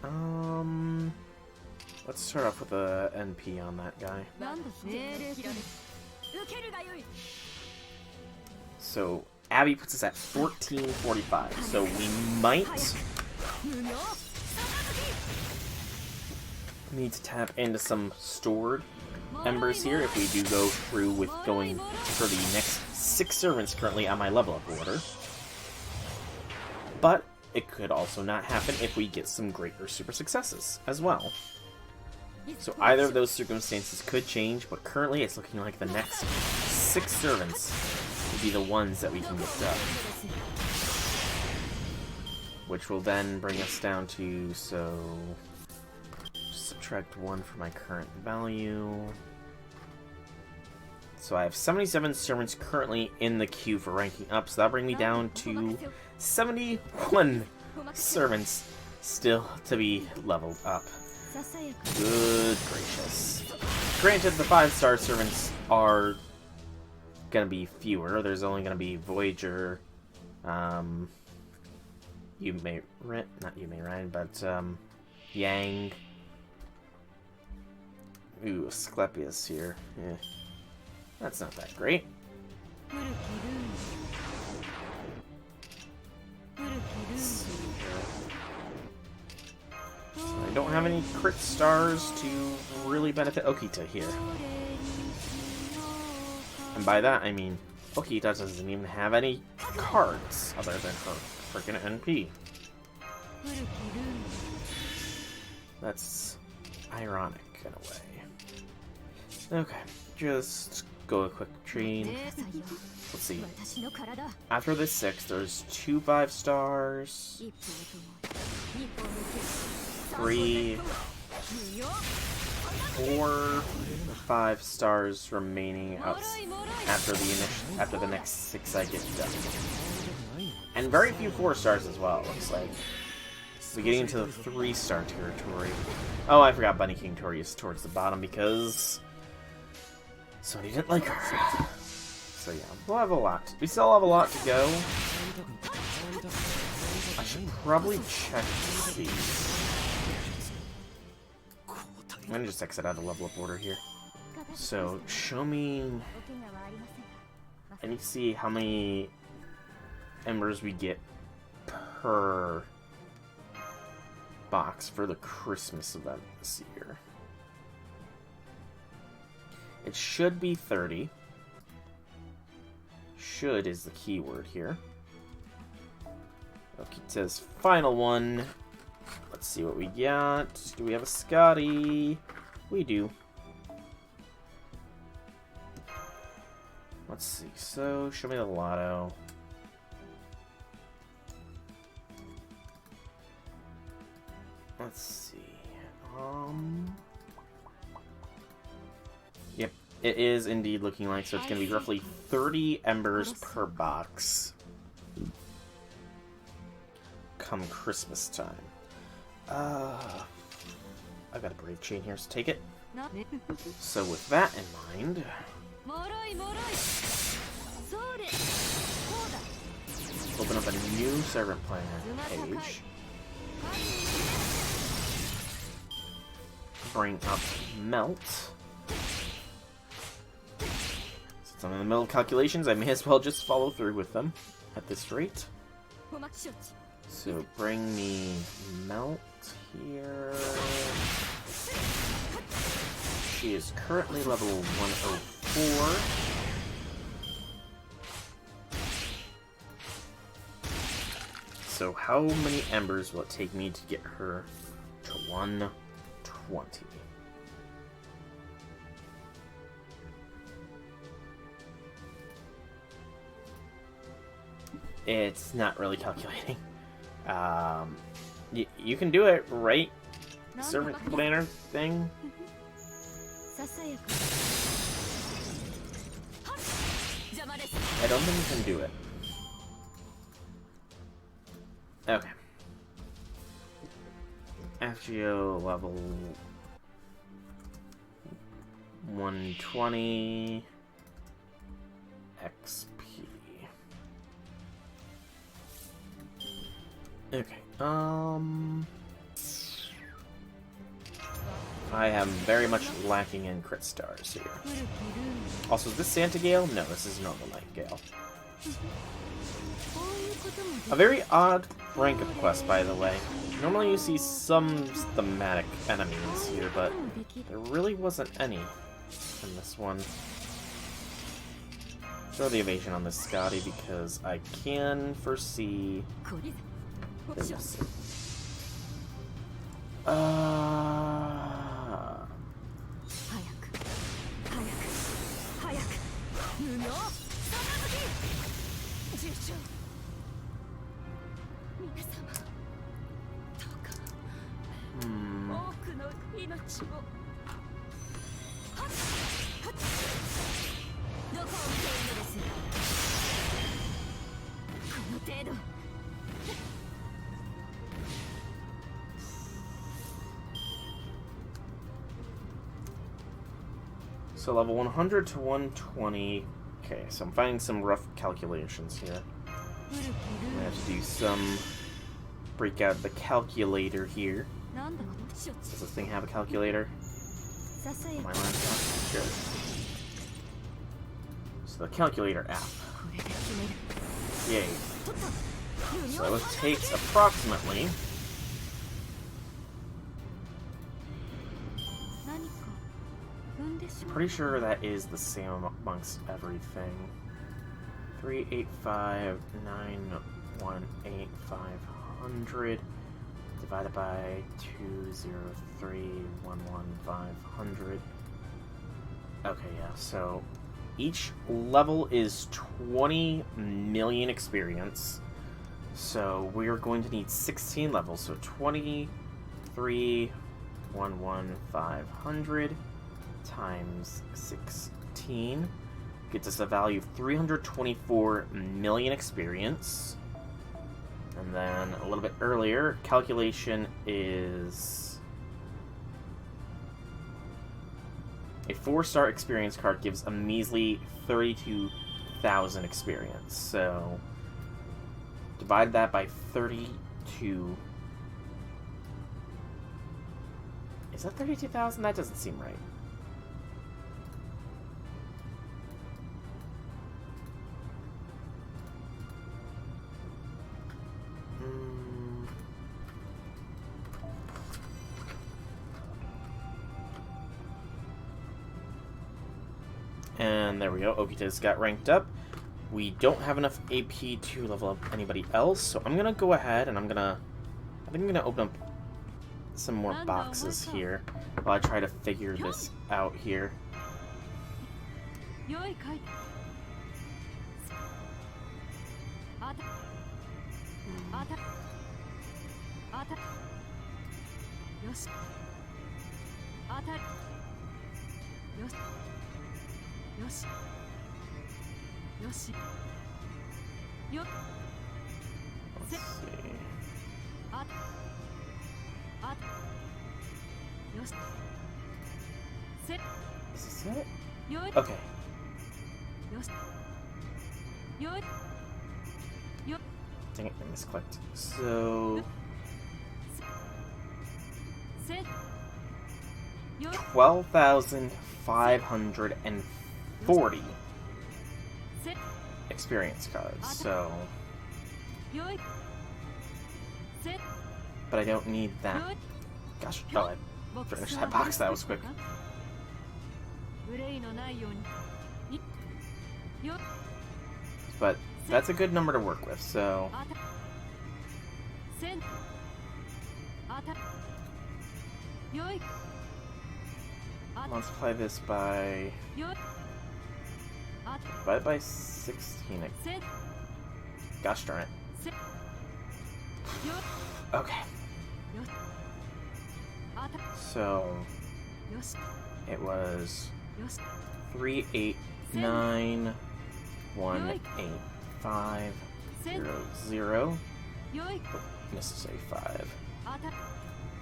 Let's start off with a NP on that guy. So Abby puts us at 1445. So we might need to tap into some stored embers here if we do go through with going for the next 6 servants currently on my level up order. But it could also not happen if we get some greater super successes as well. So either of those circumstances could change, but currently it's looking like the next 6 servants will be the ones that we can get done. Which will then bring us down to, so subtract 1 from my current value. So I have 77 servants currently in the queue for ranking up, so that'll bring me down to 71 servants still to be leveled up. Good gracious. Granted, the 5-star servants are gonna be fewer. There's only gonna be Voyager, not Ryan, but Yang. Ooh, Asclepius here. Yeah. That's not that great. So I don't have any crit stars to really benefit Okita here. And by that I mean Okita doesn't even have any cards other than her freaking NP. That's ironic in a way. Okay, just go a quick train. Let's see. After this 6, there's 2 5-stars, 3, 4, 5 stars remaining after the next 6 I get done, and very few 4 stars as well. Looks like we're getting into the 3-star territory. Oh, I forgot Bunny King Tori is towards the bottom because somebody didn't like her. So yeah, we'll have a lot. We still have a lot to go. I should probably check to see. I'm gonna just exit out of level up order here. So show me. I need to see how many embers we get per box for the Christmas event this year. It should be 30. Should is the keyword here. Okay, it says final one. Let's see what we got. Do we have a Scotty? We do. Let's see. So, show me the lotto. Let's see. Yep, it is indeed looking like, so it's going to be roughly 30 embers per box come Christmas time. I've got a brave chain here, so take it. So with that in mind, open up a new servant planner page. bring up Melt. Since I'm in the middle of calculations, I may as well just follow through with them at this rate. So bring me Melt here. She is currently level 104. So how many embers will it take me to get her to 120? It's not really calculating. You can do it, right? Servant planner thing. I don't think you can do it. Okay. Afgio level 120 XP. Okay. I am very much lacking in crit stars here. Also, is this Santa Gale? No, this is normal Nightingale. A very odd rank up quest, by the way. Normally you see some thematic enemies here, but there really wasn't any in this one. Throw the evasion on this Scotty because I can foresee this. So level 100 to 120. Okay, so I'm finding some rough calculations here. I'm gonna have to do some... break out the calculator here. Does this thing have a calculator? My laptop? Sure. So the calculator app. Yay. So it takes approximately... I'm pretty sure that is the same amongst everything. 385918500 divided by 20311,500. Okay, yeah, so each level is 20 million experience. So we're going to need 16 levels, so 23,11,500 times 16 gets us a value of 324 million experience. And then a little bit earlier, calculation is a 4-star experience card gives a measly 32,000 experience. So divide that by 32. Is that 32,000? That doesn't seem right. And there we go, Okitan's got ranked up. We don't have enough AP to level up anybody else, so I'm gonna go ahead and I think I'm gonna open up some more boxes here while I try to figure this out here. Let's see. Is this it? Okay. Dang it, I misclicked. So... 12,540 experience cards, so... But I don't need that. Gosh, oh, I finished that box, that was quick. But that's a good number to work with, so... Multiply this by... Divide by 16. Gosh darn it. Okay. So... It was... 389185000. Oh, missed to say 5.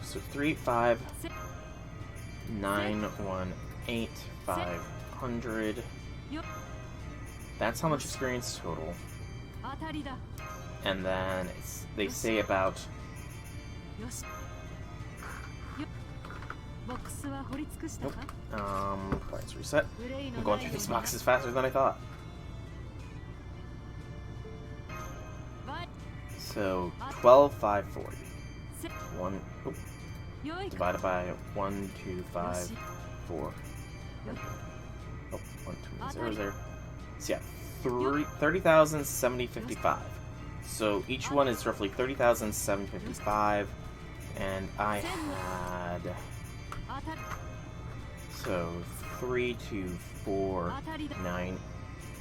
So 359185000. That's how much experience total. And then they say about... Nope. Let's reset. I'm going through these boxes faster than I thought. So 12,540. Divided by 1, 2, 5, 4. Oh, 1, 2, 0 there. So yeah, 30,755. So each one is roughly 30,755, and I had... So 3, 2, 4, 9,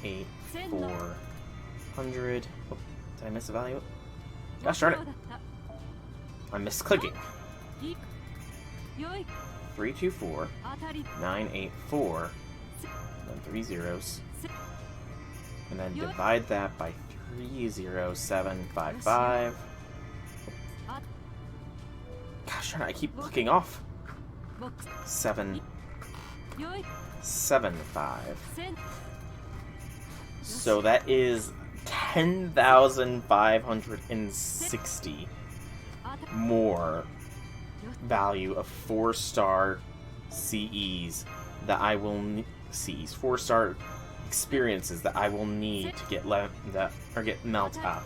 8, 400. Oh, did I miss a value? Gosh darn it! I missed clicking. 3, 2, 4, 9, 8, 4, and then 3 zeros, and then divide that by 30755. Gosh darn it! I keep clicking off. 775. So that is 10,560 more value of 4-star CEs that I will CEs 4-star experiences that I will need to get get melt up.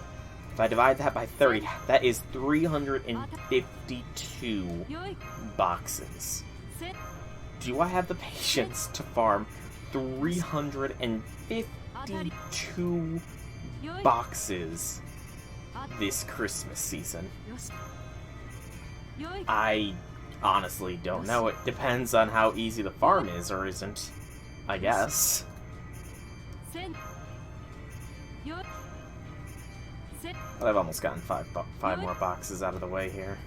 If I divide that by 30, that is 352 boxes. Do I have the patience to farm 352 boxes this Christmas season? I honestly don't know. It depends on how easy the farm is or isn't, I guess. But I've almost gotten five more boxes out of the way here.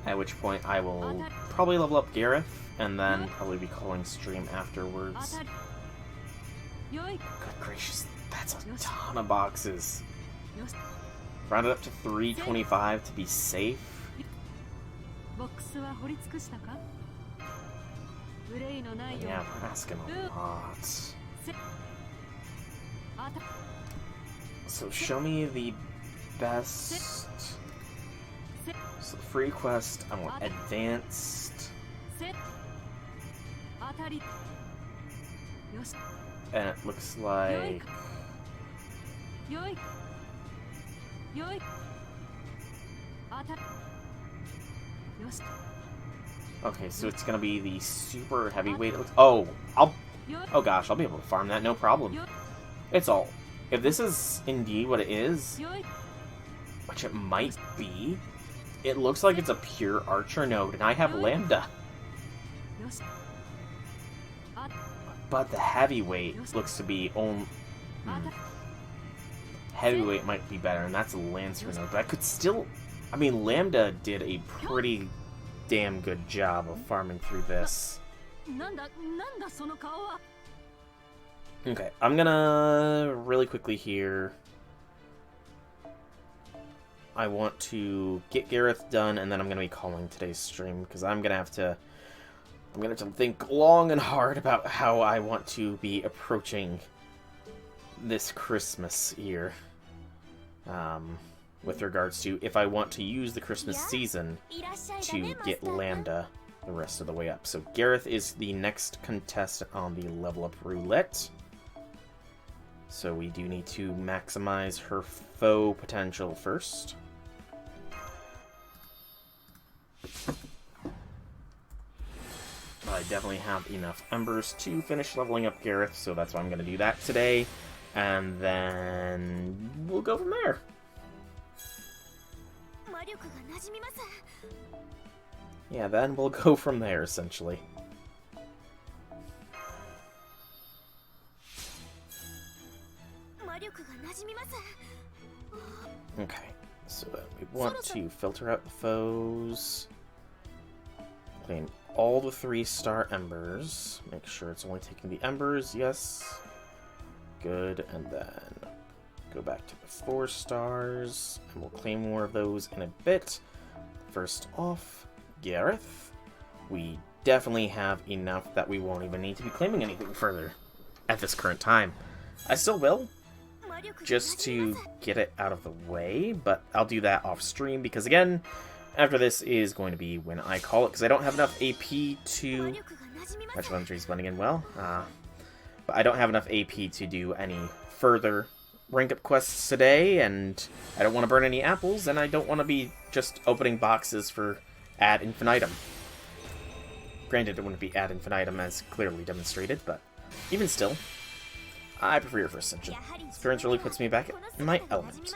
At which point I will probably level up Gareth, and then probably be calling stream afterwards. Good gracious, that's a ton of boxes. Round it up to 325 to be safe. Yeah, we're asking a lot. So show me the best... So free quest, I want advanced. And it looks like... Okay, so it's gonna be the super heavyweight. Oh gosh, I'll be able to farm that, no problem. It's all... If this is indeed what it is, which it might be, it looks like it's a pure archer node, and I have Lambda. But the heavyweight looks to be only... Heavyweight might be better, and that's a Lancer node. But I could still... I mean, Lambda did a pretty damn good job of farming through this. Okay, I'm gonna really quickly here... I want to get Gareth done, and then I'm gonna be calling today's stream, because I'm gonna have to think long and hard about how I want to be approaching this Christmas year. with regards to if I want to use the Christmas season to get Lambda the rest of the way up. So Gareth is the next contestant on the level up roulette. So we do need to maximize her foe potential first. I definitely have enough embers to finish leveling up Gareth, so that's why I'm going to do that today. And then we'll go from there. Yeah, then we'll go from there, essentially. Okay, so we want to filter out the foes. Claim all the 3-star embers. Make sure it's only taking the embers, yes. Good, and then go back to the 4 stars, and we'll claim more of those in a bit. First off, Gareth. We definitely have enough that we won't even need to be claiming anything further at this current time. I still will, just to get it out of the way, but I'll do that off stream, because again, after this is going to be when I call it, because I don't have enough AP to... Retro entries blending in well. But I don't have enough AP to do any further rank-up quests today, and I don't want to burn any apples, and I don't want to be just opening boxes for ad infinitum. Granted, it wouldn't be ad infinitum as clearly demonstrated, but even still, I prefer your first Ascension. Experience really puts me back in my element.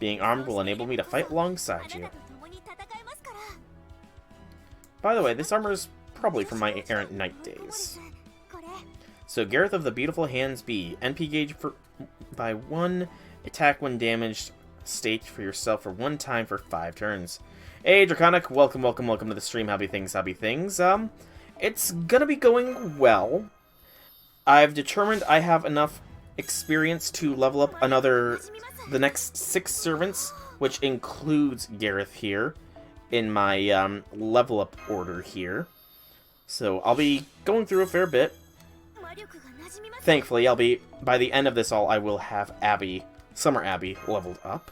Being armed will enable me to fight alongside you. By the way, this armor is probably from my errant knight days. So Gareth of the Beautiful Hands B. NP gauge by 1, attack when damaged, state for yourself for 1 time for 5 turns. Hey Draconic, welcome to the stream. Happy things. It's gonna be going well. I've determined I have enough experience to level up the next 6 servants, which includes Gareth here, in my level up order here. So I'll be going through a fair bit. Thankfully, by the end of this I will have Summer Abby leveled up.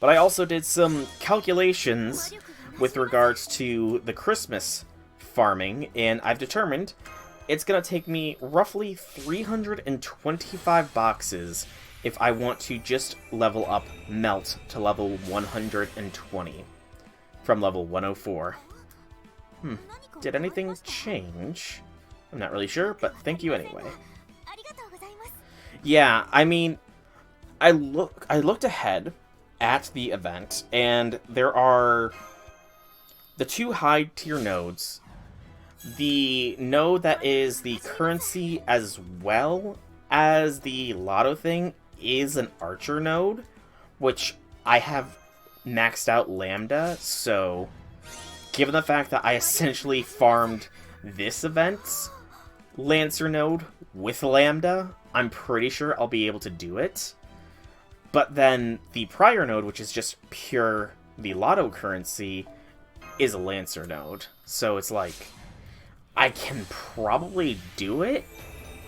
But I also did some calculations with regards to the Christmas farming, and I've determined it's going to take me roughly 325 boxes if I want to just level up Melt to level 120 from level 104. Did anything change? I'm not really sure, but thank you anyway. Yeah, I mean, I looked ahead at the event, and there are the 2 high-tier nodes. The node that is the currency as well as the lotto thing is an archer node, which I have maxed out Lambda, so given the fact that I essentially farmed this event's Lancer node with Lambda, I'm pretty sure I'll be able to do it. But then the prior node, which is just pure the lotto currency, is a Lancer node. So it's like, I can probably do it.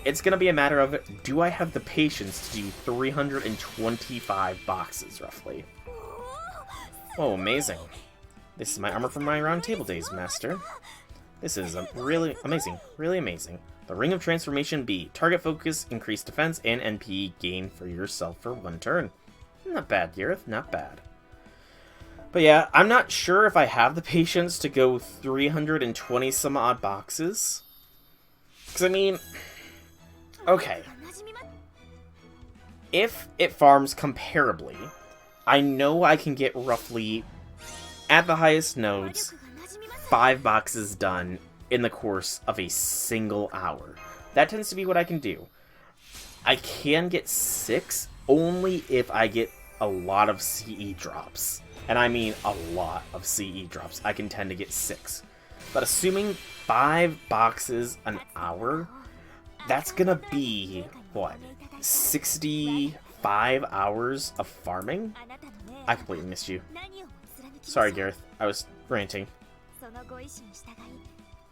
It's going to be a matter of, do I have the patience to do 325 boxes, roughly? Oh, amazing. This is my armor from my round table days, Master. This is really amazing. Really amazing. The Ring of Transformation B. Target focus, increased defense, and NP gain for yourself for 1 turn. Not bad, Gareth. Not bad. But yeah, I'm not sure if I have the patience to go 320 some odd boxes. Because, I mean, okay. If it farms comparably, I know I can get roughly, at the highest nodes, 5 boxes done in the course of a single hour. That tends to be what I can do. I can get 6 only if I get a lot of CE drops. And I mean a lot of CE drops. I can tend to get 6. But assuming 5 boxes an hour, that's gonna be, what, 65 hours of farming? I completely missed you. Sorry, Gareth. I was ranting.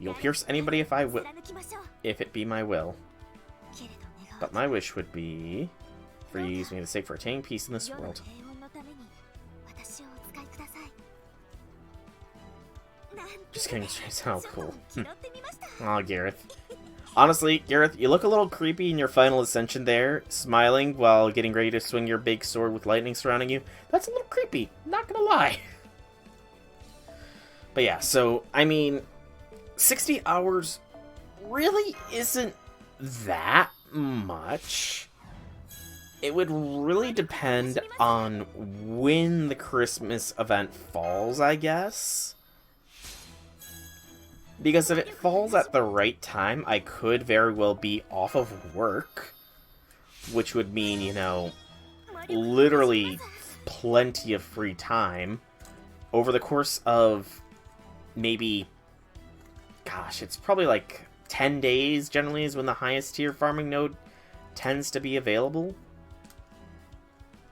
You'll pierce anybody if it be my will. But my wish would be for you to use me for the sake for attaining peace in this world. Just kidding, Trace. Oh, cool. Oh, Gareth. Honestly, Gareth, you look a little creepy in your final Ascension there, smiling while getting ready to swing your big sword with lightning surrounding you. That's a little creepy, not gonna lie. But yeah, so, I mean, 60 hours really isn't that much. It would really depend on when the Christmas event falls, I guess. Because if it falls at the right time, I could very well be off of work. Which would mean, you know, literally plenty of free time. Over the course of maybe, gosh, it's probably like 10 days generally is when the highest tier farming node tends to be available.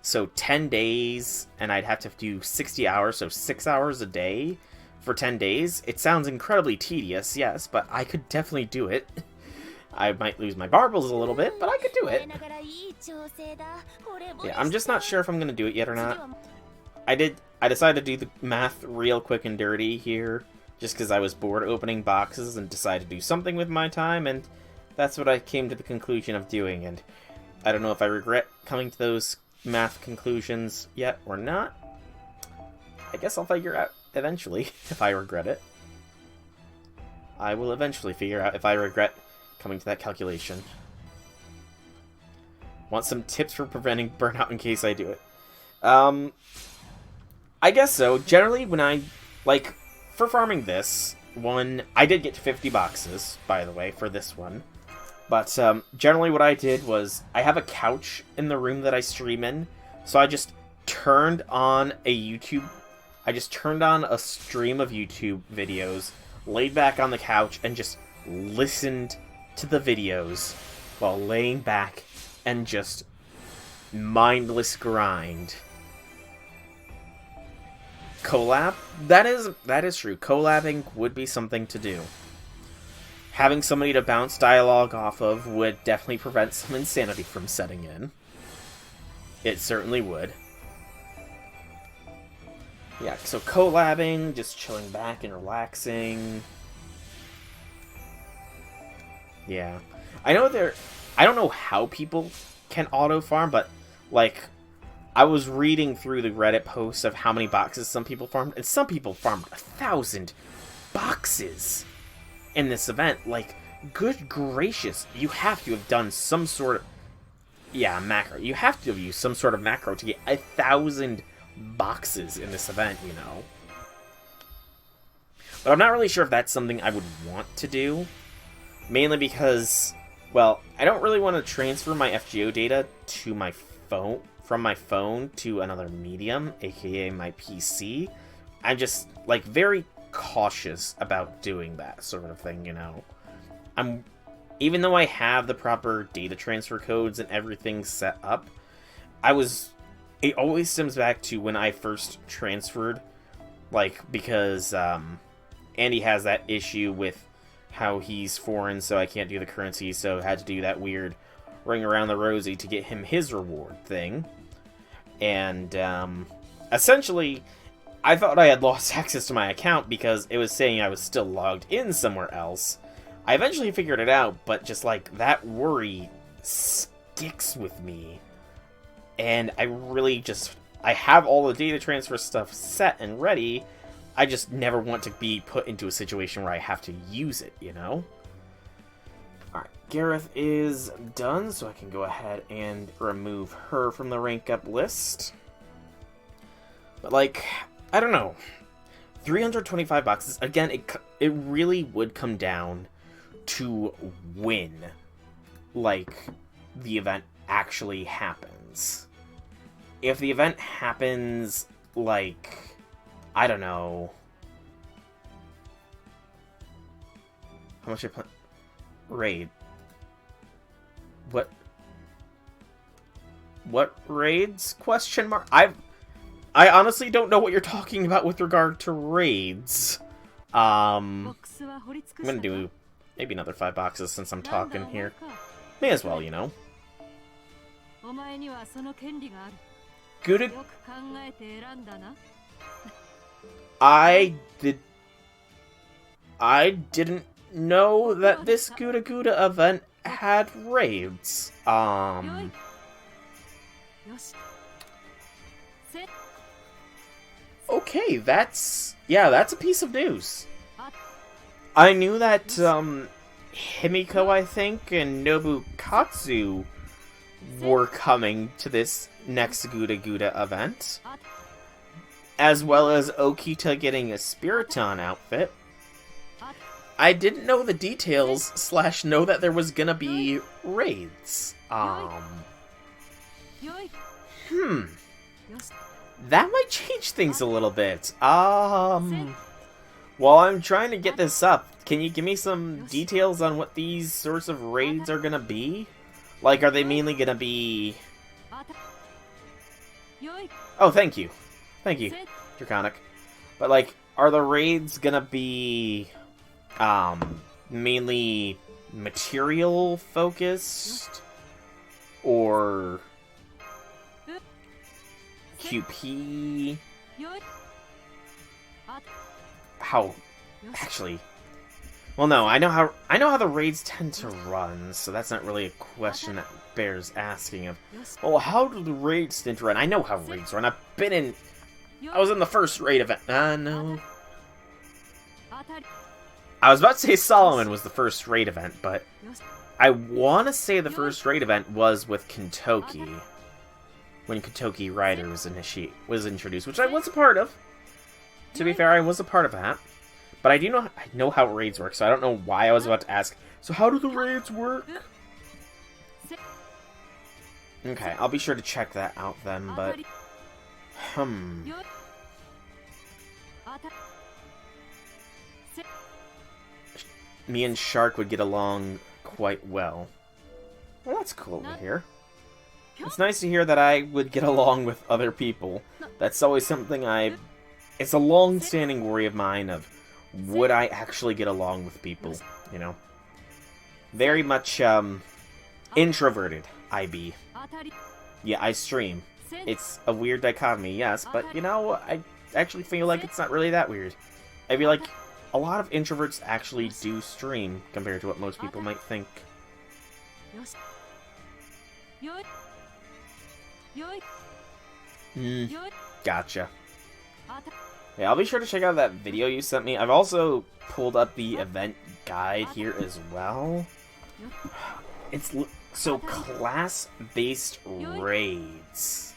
So 10 days, and I'd have to do 60 hours, so 6 hours a day for 10 days. It sounds incredibly tedious, yes, but I could definitely do it. I might lose my barbels a little bit, but I could do it. Yeah, I'm just not sure if I'm going to do it yet or not. I decided to do the math real quick and dirty here, just because I was bored opening boxes and decided to do something with my time, and that's what I came to the conclusion of doing, and I don't know if I regret coming to those math conclusions yet or not. I guess I'll figure out eventually if I regret it. I will eventually figure out if I regret coming to that calculation. Want some tips for preventing burnout in case I do it? I guess so. Generally, when I, like, for farming this one, I did get 50 boxes, by the way, for this one. But generally what I did was, I have a couch in the room that I stream in, so I just turned on a stream of YouTube videos, laid back on the couch, and just listened to the videos while laying back and just mindless grind. Collab? That is true. Collabing would be something to do. Having somebody to bounce dialogue off of would definitely prevent some insanity from setting in. It certainly would. Yeah, so collabing, just chilling back and relaxing. Yeah. I don't know how people can auto-farm, but, like, I was reading through the Reddit posts of how many boxes some people farmed, and some people farmed 1,000 boxes in this event. Like, good gracious, you have to have done some sort of... Yeah, macro. You have to have used some sort of macro to get 1,000 boxes in this event, you know. But I'm not really sure if that's something I would want to do. Mainly because, well, I don't really want to transfer my FGO data to my phone, from my phone to another medium, aka my PC. I'm just, like, very cautious about doing that sort of thing, you know. Even though I have the proper data transfer codes and everything set up, it always stems back to when I first transferred, like, because Andy has that issue with how he's foreign, so I can't do the currency, so I had to do that weird ring around the rosy to get him his reward thing. And essentially, I thought I had lost access to my account because it was saying I was still logged in somewhere else. I eventually figured it out, but just, like, that worry sticks with me. And I have all the data transfer stuff set and ready. I just never want to be put into a situation where I have to use it, you know? Alright, Gareth is done, so I can go ahead and remove her from the rank up list. But, like, I don't know. 325 boxes, again, it really would come down to when, like, the event actually happens. If the event happens, like, I don't know. How much I put? Raid. What raids? Question mark. I honestly don't know what you're talking about with regard to raids. I'm gonna do maybe another 5 boxes since I'm talking here. May as well, you know. Good. I didn't know that this Guda Guda event had raids. Okay, that's a piece of news. I knew that, Himiko, I think, and Nobukatsu were coming to this next Guda Guda event. As well as Okita getting a Spiriton outfit. I didn't know the details, / know that there was gonna be raids. That might change things a little bit. While I'm trying to get this up, can you give me some details on what these sorts of raids are gonna be? Like, are they mainly gonna be... Oh, thank you. Thank you, Draconic. But, like, are the raids gonna be... mainly material-focused? Or... QP? How... Actually... Well, no, I know how the raids tend to run, so that's not really a question that bears asking of. Well, how do the raids tend to run? I know how raids run. I was in the first raid event. No. I was about to say Solomon was the first raid event, but I want to say the first raid event was with Kentoki. When Kentoki Rider was introduced, which I was a part of. To be fair, I was a part of that. But I know how raids work, so I don't know why I was about to ask. So how do the raids work? Okay, I'll be sure to check that out then, but... Me and Shark would get along quite well. Well, that's cool to hear. It's nice to hear that I would get along with other people. That's always something It's a long-standing worry of mine of... Would I actually get along with people, you know? Very much, introverted, I be. Yeah, I stream. It's a weird dichotomy, yes, but, you know, I actually feel like it's not really that weird. I feel like a lot of introverts actually do stream, compared to what most people might think. Gotcha. Yeah, I'll be sure to check out that video you sent me. I've also pulled up the event guide here as well. It's so class-based raids.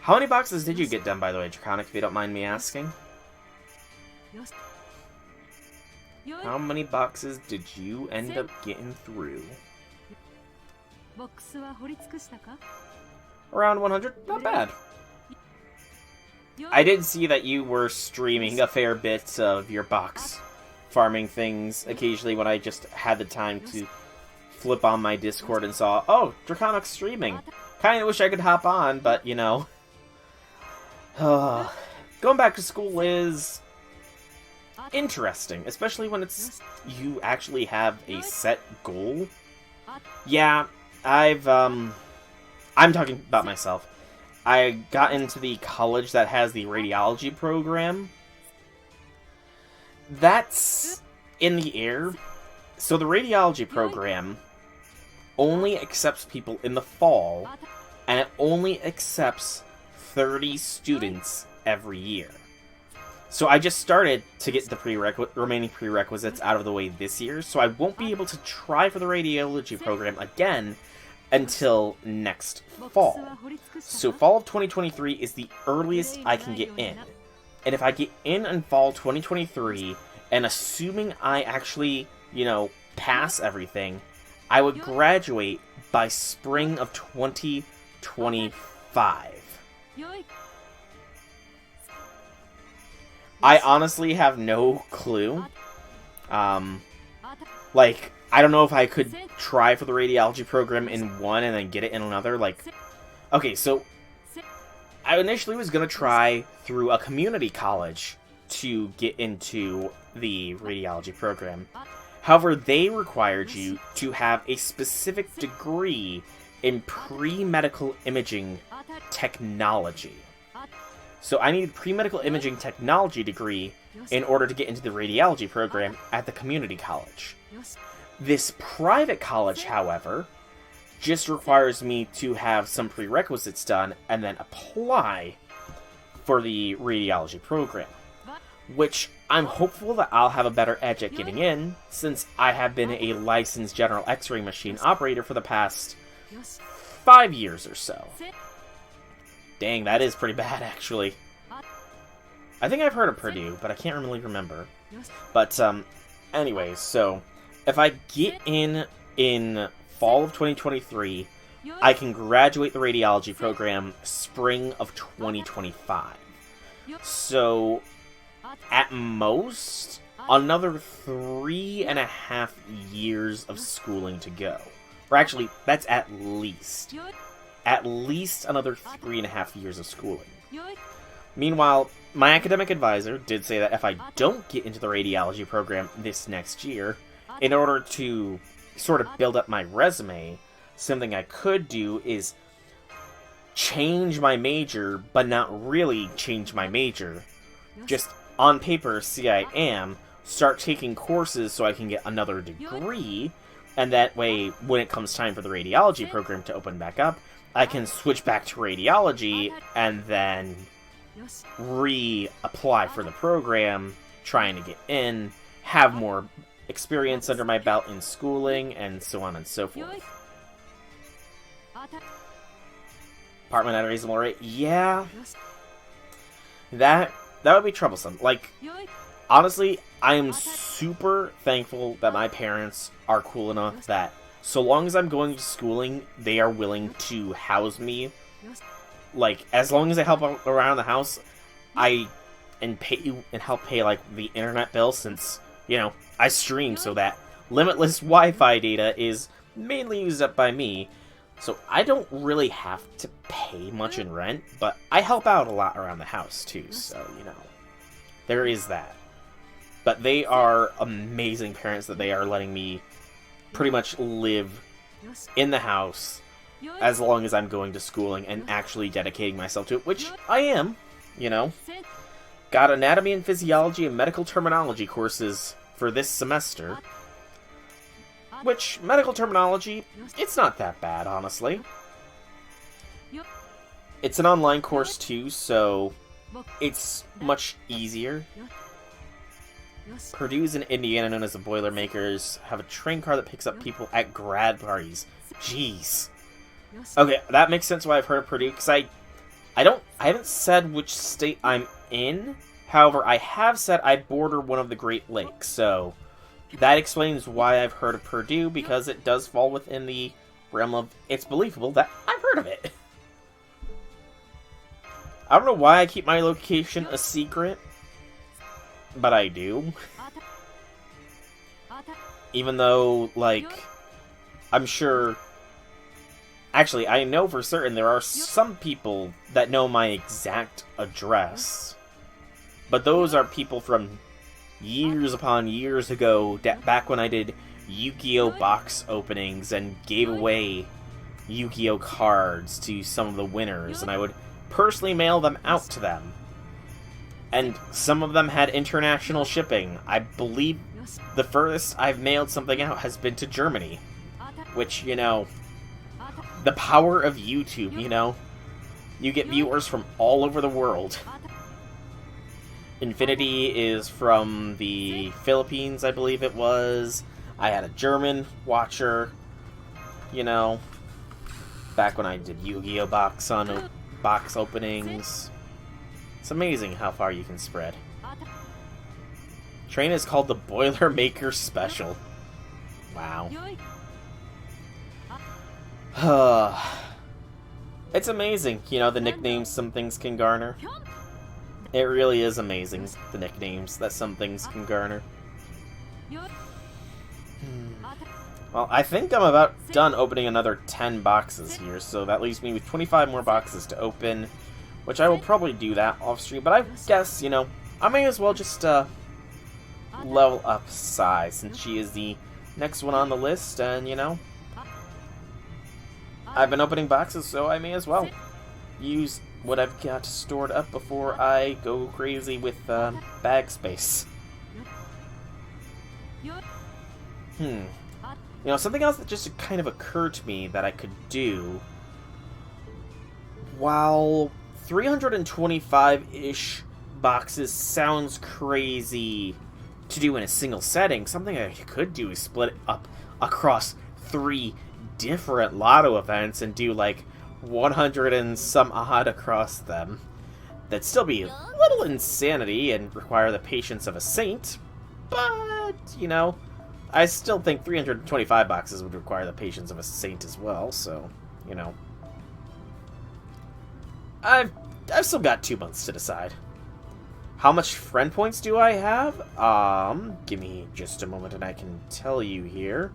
How many boxes did you get done, by the way, Draconic, if you don't mind me asking? How many boxes did you end up getting through? Around 100? Not bad. I did see that you were streaming a fair bit of your box farming things occasionally when I just had the time to flip on my Discord and saw, oh, Draconic's streaming. Kinda wish I could hop on, but, you know. Going back to school is interesting, especially when you actually have a set goal. Yeah, I'm talking about myself. I got into the college that has the radiology program. That's in the air. So the radiology program only accepts people in the fall, and it only accepts 30 students every year. So I just started to get the remaining prerequisites out of the way this year, so I won't be able to try for the radiology program again until next fall. So fall of 2023 is the earliest I can get in. And if I get in fall 2023, and assuming I actually, you know, pass everything, I would graduate by spring of 2025. I honestly have no clue. Like, I don't know if I could try for the radiology program in one and then get it in another. Like, okay, so I initially was going to try through a community college to get into the radiology program. However, they required you to have a specific degree in pre-medical imaging technology. So I needed pre-medical imaging technology degree in order to get into the radiology program at the community college. This private college, however, just requires me to have some prerequisites done and then apply for the radiology program, which I'm hopeful that I'll have a better edge at getting in, since I have been a licensed general x-ray machine operator for the past 5 years or so. Dang, that is pretty bad, actually. I think I've heard of Purdue, but I can't really remember. But, anyways, so, if I get in fall of 2023, I can graduate the radiology program spring of 2025. So, at most, another 3.5 years of schooling to go. Or actually, that's at least. At least another 3.5 years of schooling. Meanwhile, my academic advisor did say that if I don't get into the radiology program this next year, in order to sort of build up my resume, something I could do is change my major, but not really change my major. Just on paper, see I am, start taking courses so I can get another degree, and that way, when it comes time for the radiology program to open back up, I can switch back to radiology, and then reapply for the program, trying to get in, have more experience under my belt in schooling, and so on and so forth. Apartment at a reasonable rate? Yeah. That would be troublesome. Like, honestly, I am super thankful that my parents are cool enough that so long as I'm going to schooling, they are willing to house me. Like, as long as I help out around the house, and help pay, like, the internet bill, since, you know, I stream, so that limitless Wi-Fi data is mainly used up by me. So I don't really have to pay much in rent, but I help out a lot around the house, too, so, you know, there is that. But they are amazing parents that they are letting me pretty much live in the house as long as I'm going to schooling and actually dedicating myself to it, which I am, you know. Got anatomy and physiology and medical terminology courses for this semester. Which, medical terminology, it's not that bad, honestly. It's an online course too, so it's much easier. Purdue's in Indiana, known as the Boilermakers, have a train car that picks up people at grad parties. Jeez. Okay, that makes sense why I've heard of Purdue, because I haven't said which state I'm in. However, I have said I border one of the Great Lakes, so that explains why I've heard of Purdue, because it does fall within the realm of it's believable that I've heard of it. I don't know why I keep my location a secret, but I do. Even though, like, I'm sure... Actually, I know for certain there are some people that know my exact address. But those are people from years upon years ago, back when I did Yu-Gi-Oh! Box openings and gave away Yu-Gi-Oh! Cards to some of the winners, and I would personally mail them out to them. And some of them had international shipping. I believe the furthest I've mailed something out has been to Germany. Which, you know, the power of YouTube, you know? You get viewers from all over the world. Infinity is from the Philippines, I believe it was. I had a German watcher, you know, back when I did Yu-Gi-Oh! Box openings. It's amazing how far you can spread. Train is called the Boilermaker Special. Wow. It's amazing, you know, the nicknames some things can garner. It really is amazing, the nicknames that some things can garner. Well, I think I'm about done opening another 10 boxes here, so that leaves me with 25 more boxes to open, which I will probably do that off stream, but I guess, you know, I may as well just level up Sai, since she is the next one on the list, and, you know, I've been opening boxes, so I may as well use what I've got stored up before I go crazy with bag space. You know, something else that just kind of occurred to me that I could do, while 325-ish boxes sounds crazy to do in a single setting, something I could do is split it up across 3 different lotto events and do like 100 and some odd across them. That'd still be a little insanity and require the patience of a saint, but, you know, I still think 325 boxes would require the patience of a saint as well, so, you know. I've still got 2 months to decide. How much friend points do I have? Give me just a moment and I can tell you here.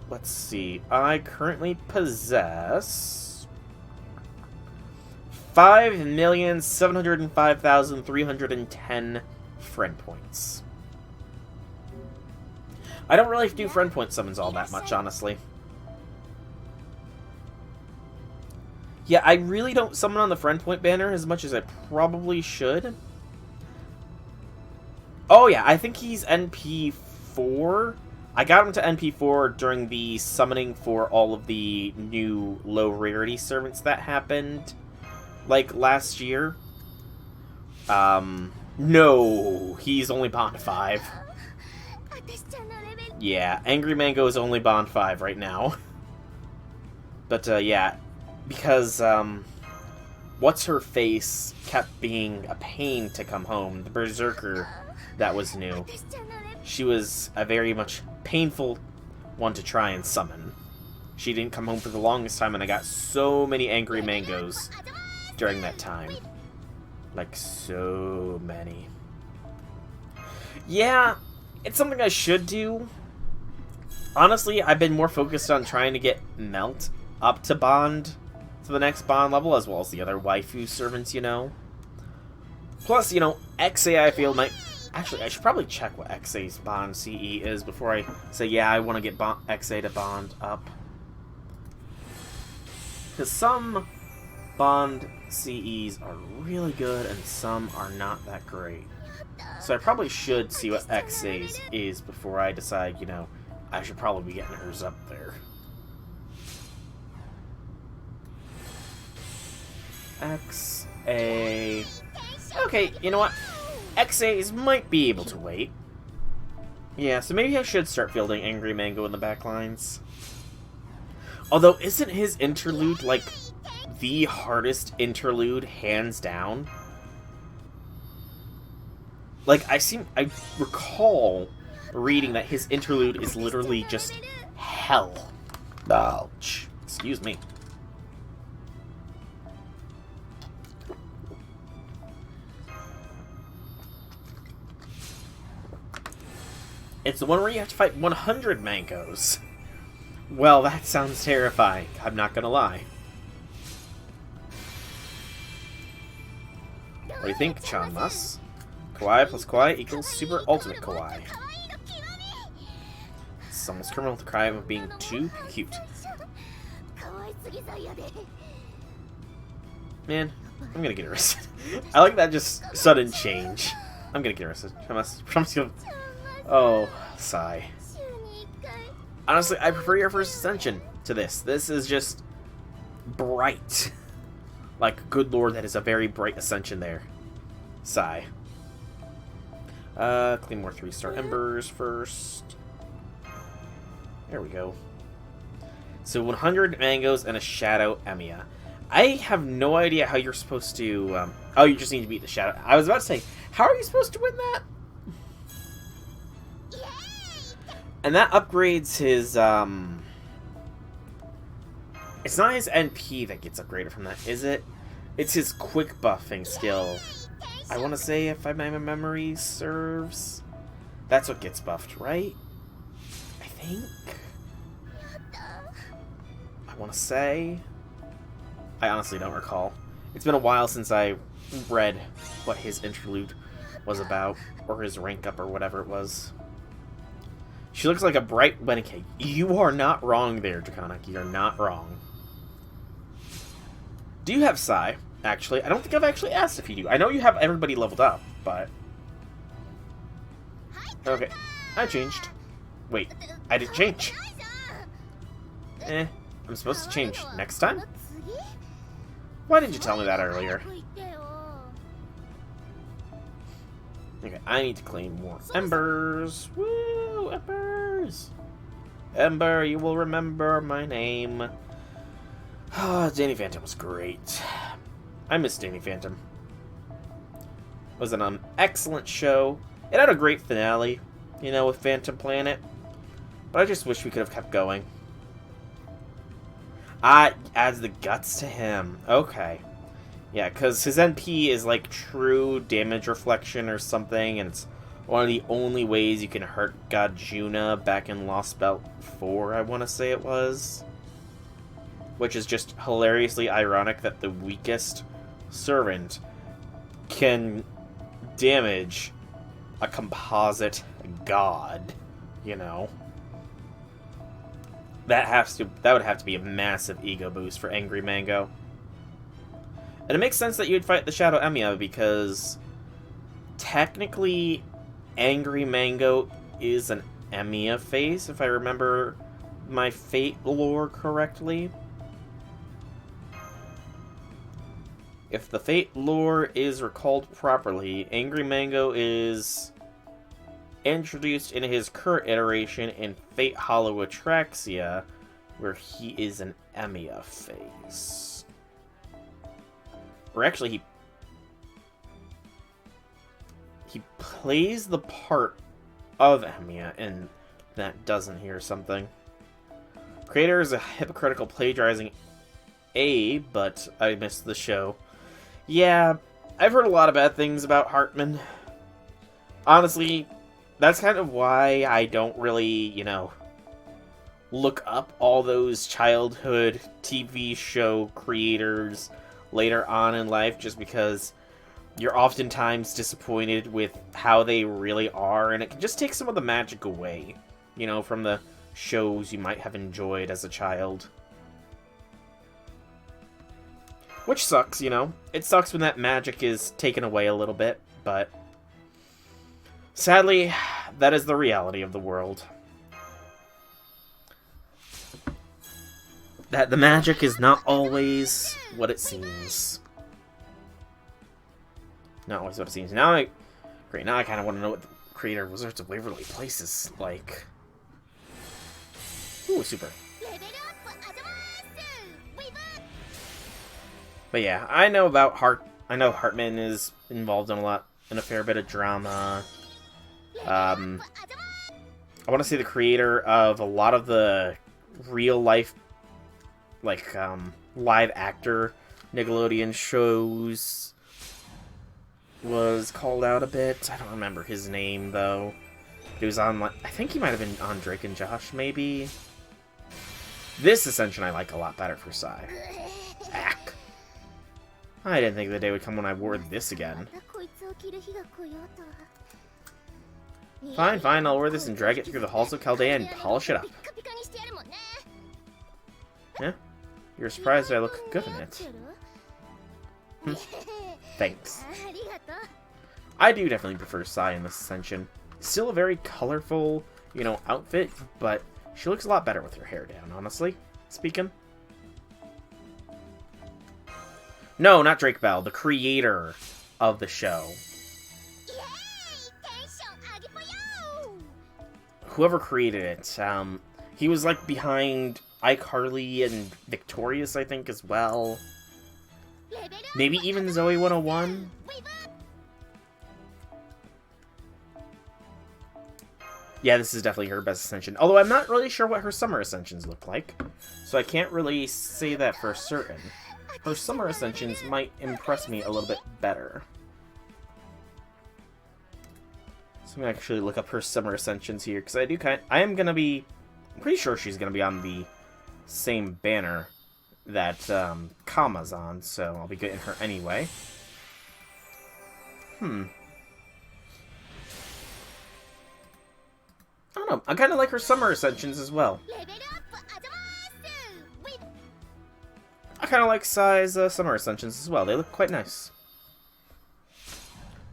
Let's see. I currently possess 5,705,310 friend points. I don't really do friend point summons all that much, honestly. Yeah, I really don't summon on the friend point banner as much as I probably should. Oh yeah, I think he's NP4. I got him to NP4 during the summoning for all of the new low rarity servants that happened, like, last year. No, he's only Bond 5. Yeah, Angry Mango is only Bond 5 right now. But, yeah, because, What's-Her-Face kept being a pain to come home. The Berserker that was new. She was a very much painful one to try and summon. She didn't come home for the longest time, and I got so many Angry Mangoes during that time. Like, so many. Yeah, it's something I should do. Honestly, I've been more focused on trying to get Melt up to Bond, to the next Bond level, as well as the other waifu servants, you know. Plus, you know, XA I feel might... Actually, I should probably check what XA's Bond CE is before I say, yeah, I want to get XA to Bond up. Because some Bond CEs are really good and some are not that great. So I probably should see what XA's is before I decide, you know, I should probably be getting hers up there. XA... Okay, you know what? XA's might be able to wait. Yeah, so maybe I should start fielding Angry Mango in the backlines. Although, isn't his interlude, like, the hardest interlude, hands down? Like, I recall reading that his interlude is literally just hell. Ouch. Excuse me. It's the one where you have to fight 100 mangoes. Well, that sounds terrifying. I'm not gonna lie. What do you think, Chanmas? Kawaii plus Kawaii equals Super Ultimate Kawaii. It's almost criminal with the crime of being too cute. Man, I'm gonna get arrested. I like that just sudden change. I'm gonna get arrested. I'm just gonna... Oh, sigh. Honestly, I prefer your first Ascension to this. This is just bright. Like, good lord, that is a very bright Ascension there. Sigh. Clean more 3-star embers first. There we go. So 100 mangoes and a Shadow Emiya. I have no idea how you're supposed to... oh, you just need to beat the Shadow... I was about to say, how are you supposed to win that? And that upgrades his, It's not his NP that gets upgraded from that, is it? It's his quick buffing skill. I want to say, if my memory serves, that's what gets buffed, right? I think? I want to say... I honestly don't recall. It's been a while since I read what his interlude was about, or his rank up, or whatever it was. She looks like a bright wedding cake. You are not wrong there, Draconic. You're not wrong. Do you have Psy? Actually, I don't think I've actually asked if you do. I know you have everybody leveled up, but... Okay, I changed. Wait, I didn't change. I'm supposed to change next time? Why didn't you tell me that earlier? Okay, I need to claim more embers. Woo, embers! Ember, you will remember my name. Ah, Danny Phantom was great. I miss Danny Phantom. It was an excellent show. It had a great finale, you know, with Phantom Planet. But I just wish we could have kept going. Ah, adds the guts to him. Okay. Yeah, because his NP is like true damage reflection or something, and it's one of the only ways you can hurt God Juna back in Lost Belt 4, I want to say it was. Which is just hilariously ironic that the weakest servant can damage a composite god, you know. That would have to be a massive ego boost for Angry Mango. And it makes sense that you'd fight the Shadow Emiya, because technically Angry Mango is an Emiya face, if I remember my Fate lore correctly. If the Fate lore is recalled properly, Angry Mango is introduced in his current iteration in Fate Hollow Atraxia, where he is an Emiya face. Or actually, he plays the part of Emiya, and that doesn't hear something. Creator is a hypocritical plagiarizing but I missed the show. Yeah, I've heard a lot of bad things about Hartman. Honestly, that's kind of why I don't really, you know, look up all those childhood TV show creators later on in life, just because you're oftentimes disappointed with how they really are, and it can just take some of the magic away, you know, from the shows you might have enjoyed as a child. Which sucks, you know. It sucks when that magic is taken away a little bit, but sadly, that is the reality of the world. That the magic is not always what it seems. Not always what it seems. Now I kind of want to know what the creator of Wizards of Waverly Place is like. Ooh, super. But yeah, I know Hartman is involved in a fair bit of drama. I want to say the creator of a lot of the real life, like, live actor Nickelodeon shows was called out a bit. I don't remember his name, though. He was on, like, I think he might have been on Drake and Josh, maybe. This Ascension I like a lot better for Psy. Ack. I didn't think the day would come when I wore this again. Fine, fine, I'll wear this and drag it through the halls of Chaldea and polish it up. Yeah? You're surprised I look good in it. Thanks. I do definitely prefer Psy in this Ascension. Still a very colorful, you know, outfit, but she looks a lot better with her hair down, honestly speaking. No, not Drake Bell, the creator of the show. Whoever created it, he was like behind iCarly and Victorious, I think, as well. Maybe even Zoe 101? Yeah, this is definitely her best Ascension. Although I'm not really sure what her summer Ascensions look like, so I can't really say that for certain. Her summer Ascensions might impress me a little bit better. So I'm gonna actually look up her summer Ascensions here, because I'm pretty sure she's gonna be on the same banner that Kama's on, so I'll be getting her anyway. Oh don't know. I kind of like her summer ascensions as well. I kind of like Sai's summer ascensions as well. They look quite nice.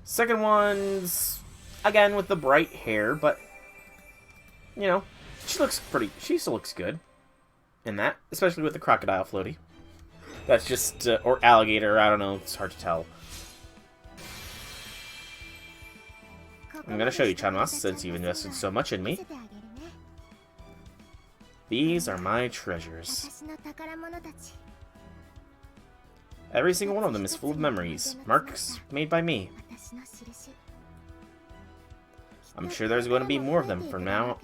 Second one's, again, with the bright hair, but, you know, she still looks good in that, especially with the crocodile floaty. That's just, or alligator, I don't know, it's hard to tell. I'm gonna show you, Chanmas, since you've invested so much in me. These are my treasures. Every single one of them is full of memories, marks made by me. I'm sure there's going to be more of them from now.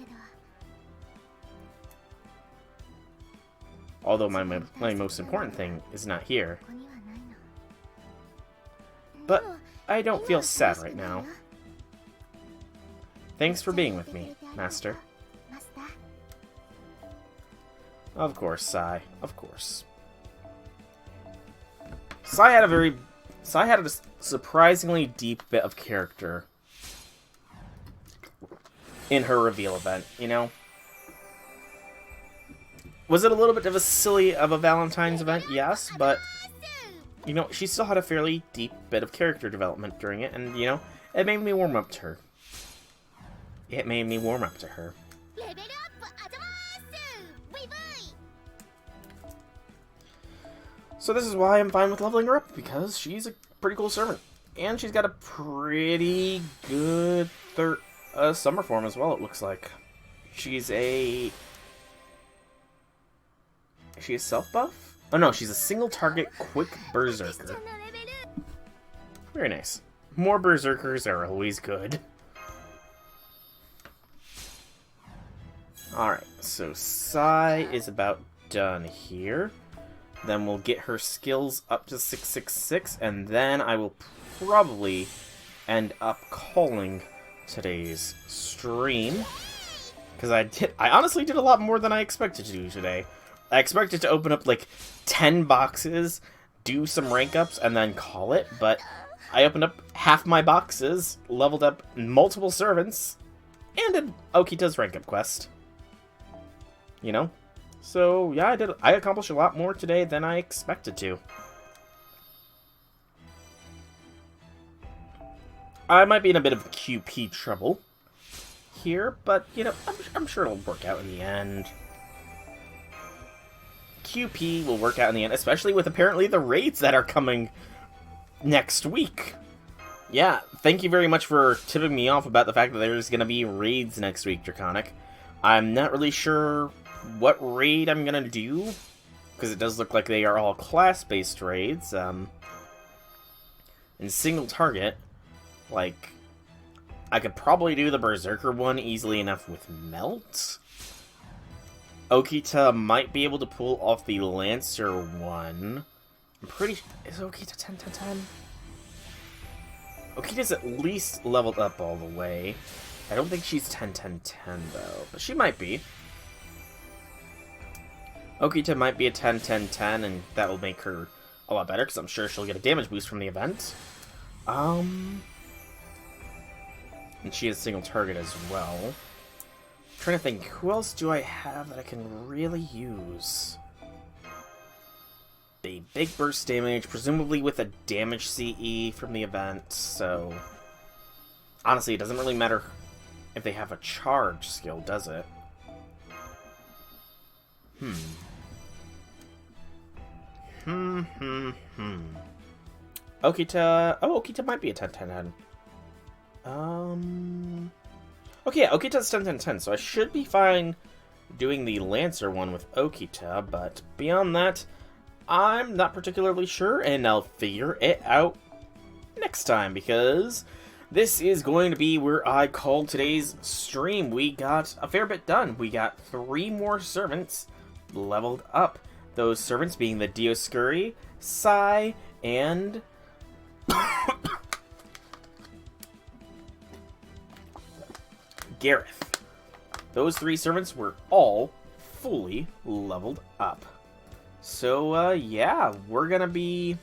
Although my most important thing is not here. But I don't feel sad right now. Thanks for being with me, Master. Of course, Sai. Of course. Sai had a surprisingly deep bit of character in her reveal event, you know? Was it a little bit of a Valentine's event? Yes, but, you know, she still had a fairly deep bit of character development during it, and, you know, it made me warm up to her. It made me warm up to her. So this is why I'm fine with leveling her up, because she's a pretty cool servant. And she's got a pretty good summer form as well, it looks like. She's a self-buff? Oh no, she's a single-target quick berserker. Very nice. More berserkers are always good. Alright, so Sai is about done here. Then we'll get her skills up to 666, and then I will probably end up calling today's stream. Because I honestly did a lot more than I expected to do today. I expected to open up like 10 boxes, do some rank ups, and then call it, but I opened up half my boxes, leveled up multiple servants, and did Okita's rank up quest. You know? So, yeah, I accomplished a lot more today than I expected to. I might be in a bit of QP trouble here, but, you know, I'm sure it'll work out in the end. QP will work out in the end, especially with apparently the raids that are coming next week. Yeah, thank you very much for tipping me off about the fact that there's going to be raids next week, Draconic. I'm not really sure what raid I'm gonna do, because it does look like they are all class-based raids, and single target. Like, I could probably do the Berserker one easily enough with Melt. Okita might be able to pull off the Lancer one. I'm pretty... Is Okita 10-10-10? Okita's at least leveled up all the way. I don't think she's 10-10-10, though, but she might be. Okita might be a 10-10-10, and that will make her a lot better, because I'm sure she'll get a damage boost from the event. And she is single target as well. I'm trying to think, who else do I have that I can really use? A big burst damage, presumably with a damage CE from the event, so... Honestly, it doesn't really matter if they have a charge skill, does it? Okita... Oh, Okita might be a 10-10-10. Okay, yeah, Okita's 10-10-10, so I should be fine doing the Lancer one with Okita, but beyond that, I'm not particularly sure, and I'll figure it out next time, because this is going to be where I call today's stream. We got a fair bit done. We got 3 more servants leveled up. Those servants being the Dioscuri, Sai, and... Gareth. Those 3 servants were all fully leveled up. So, yeah, we're gonna be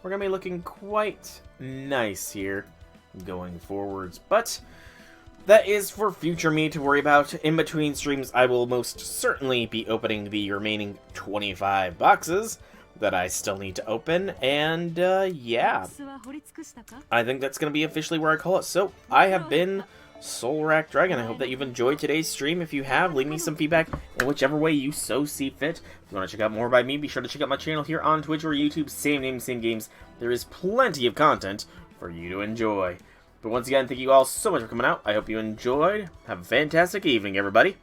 looking quite nice here going forwards. But that is for future me to worry about. In between streams, I will most certainly be opening the remaining 25 boxes that I still need to open, and yeah, I think that's going to be officially where I call it. So, I have been Soulrack Dragon. I hope that you've enjoyed today's stream. If you have, leave me some feedback in whichever way you so see fit. If you want to check out more by me, be sure to check out my channel here on Twitch or YouTube. Same name, same games. There is plenty of content for you to enjoy. But once again, thank you all so much for coming out. I hope you enjoyed. Have a fantastic evening, everybody.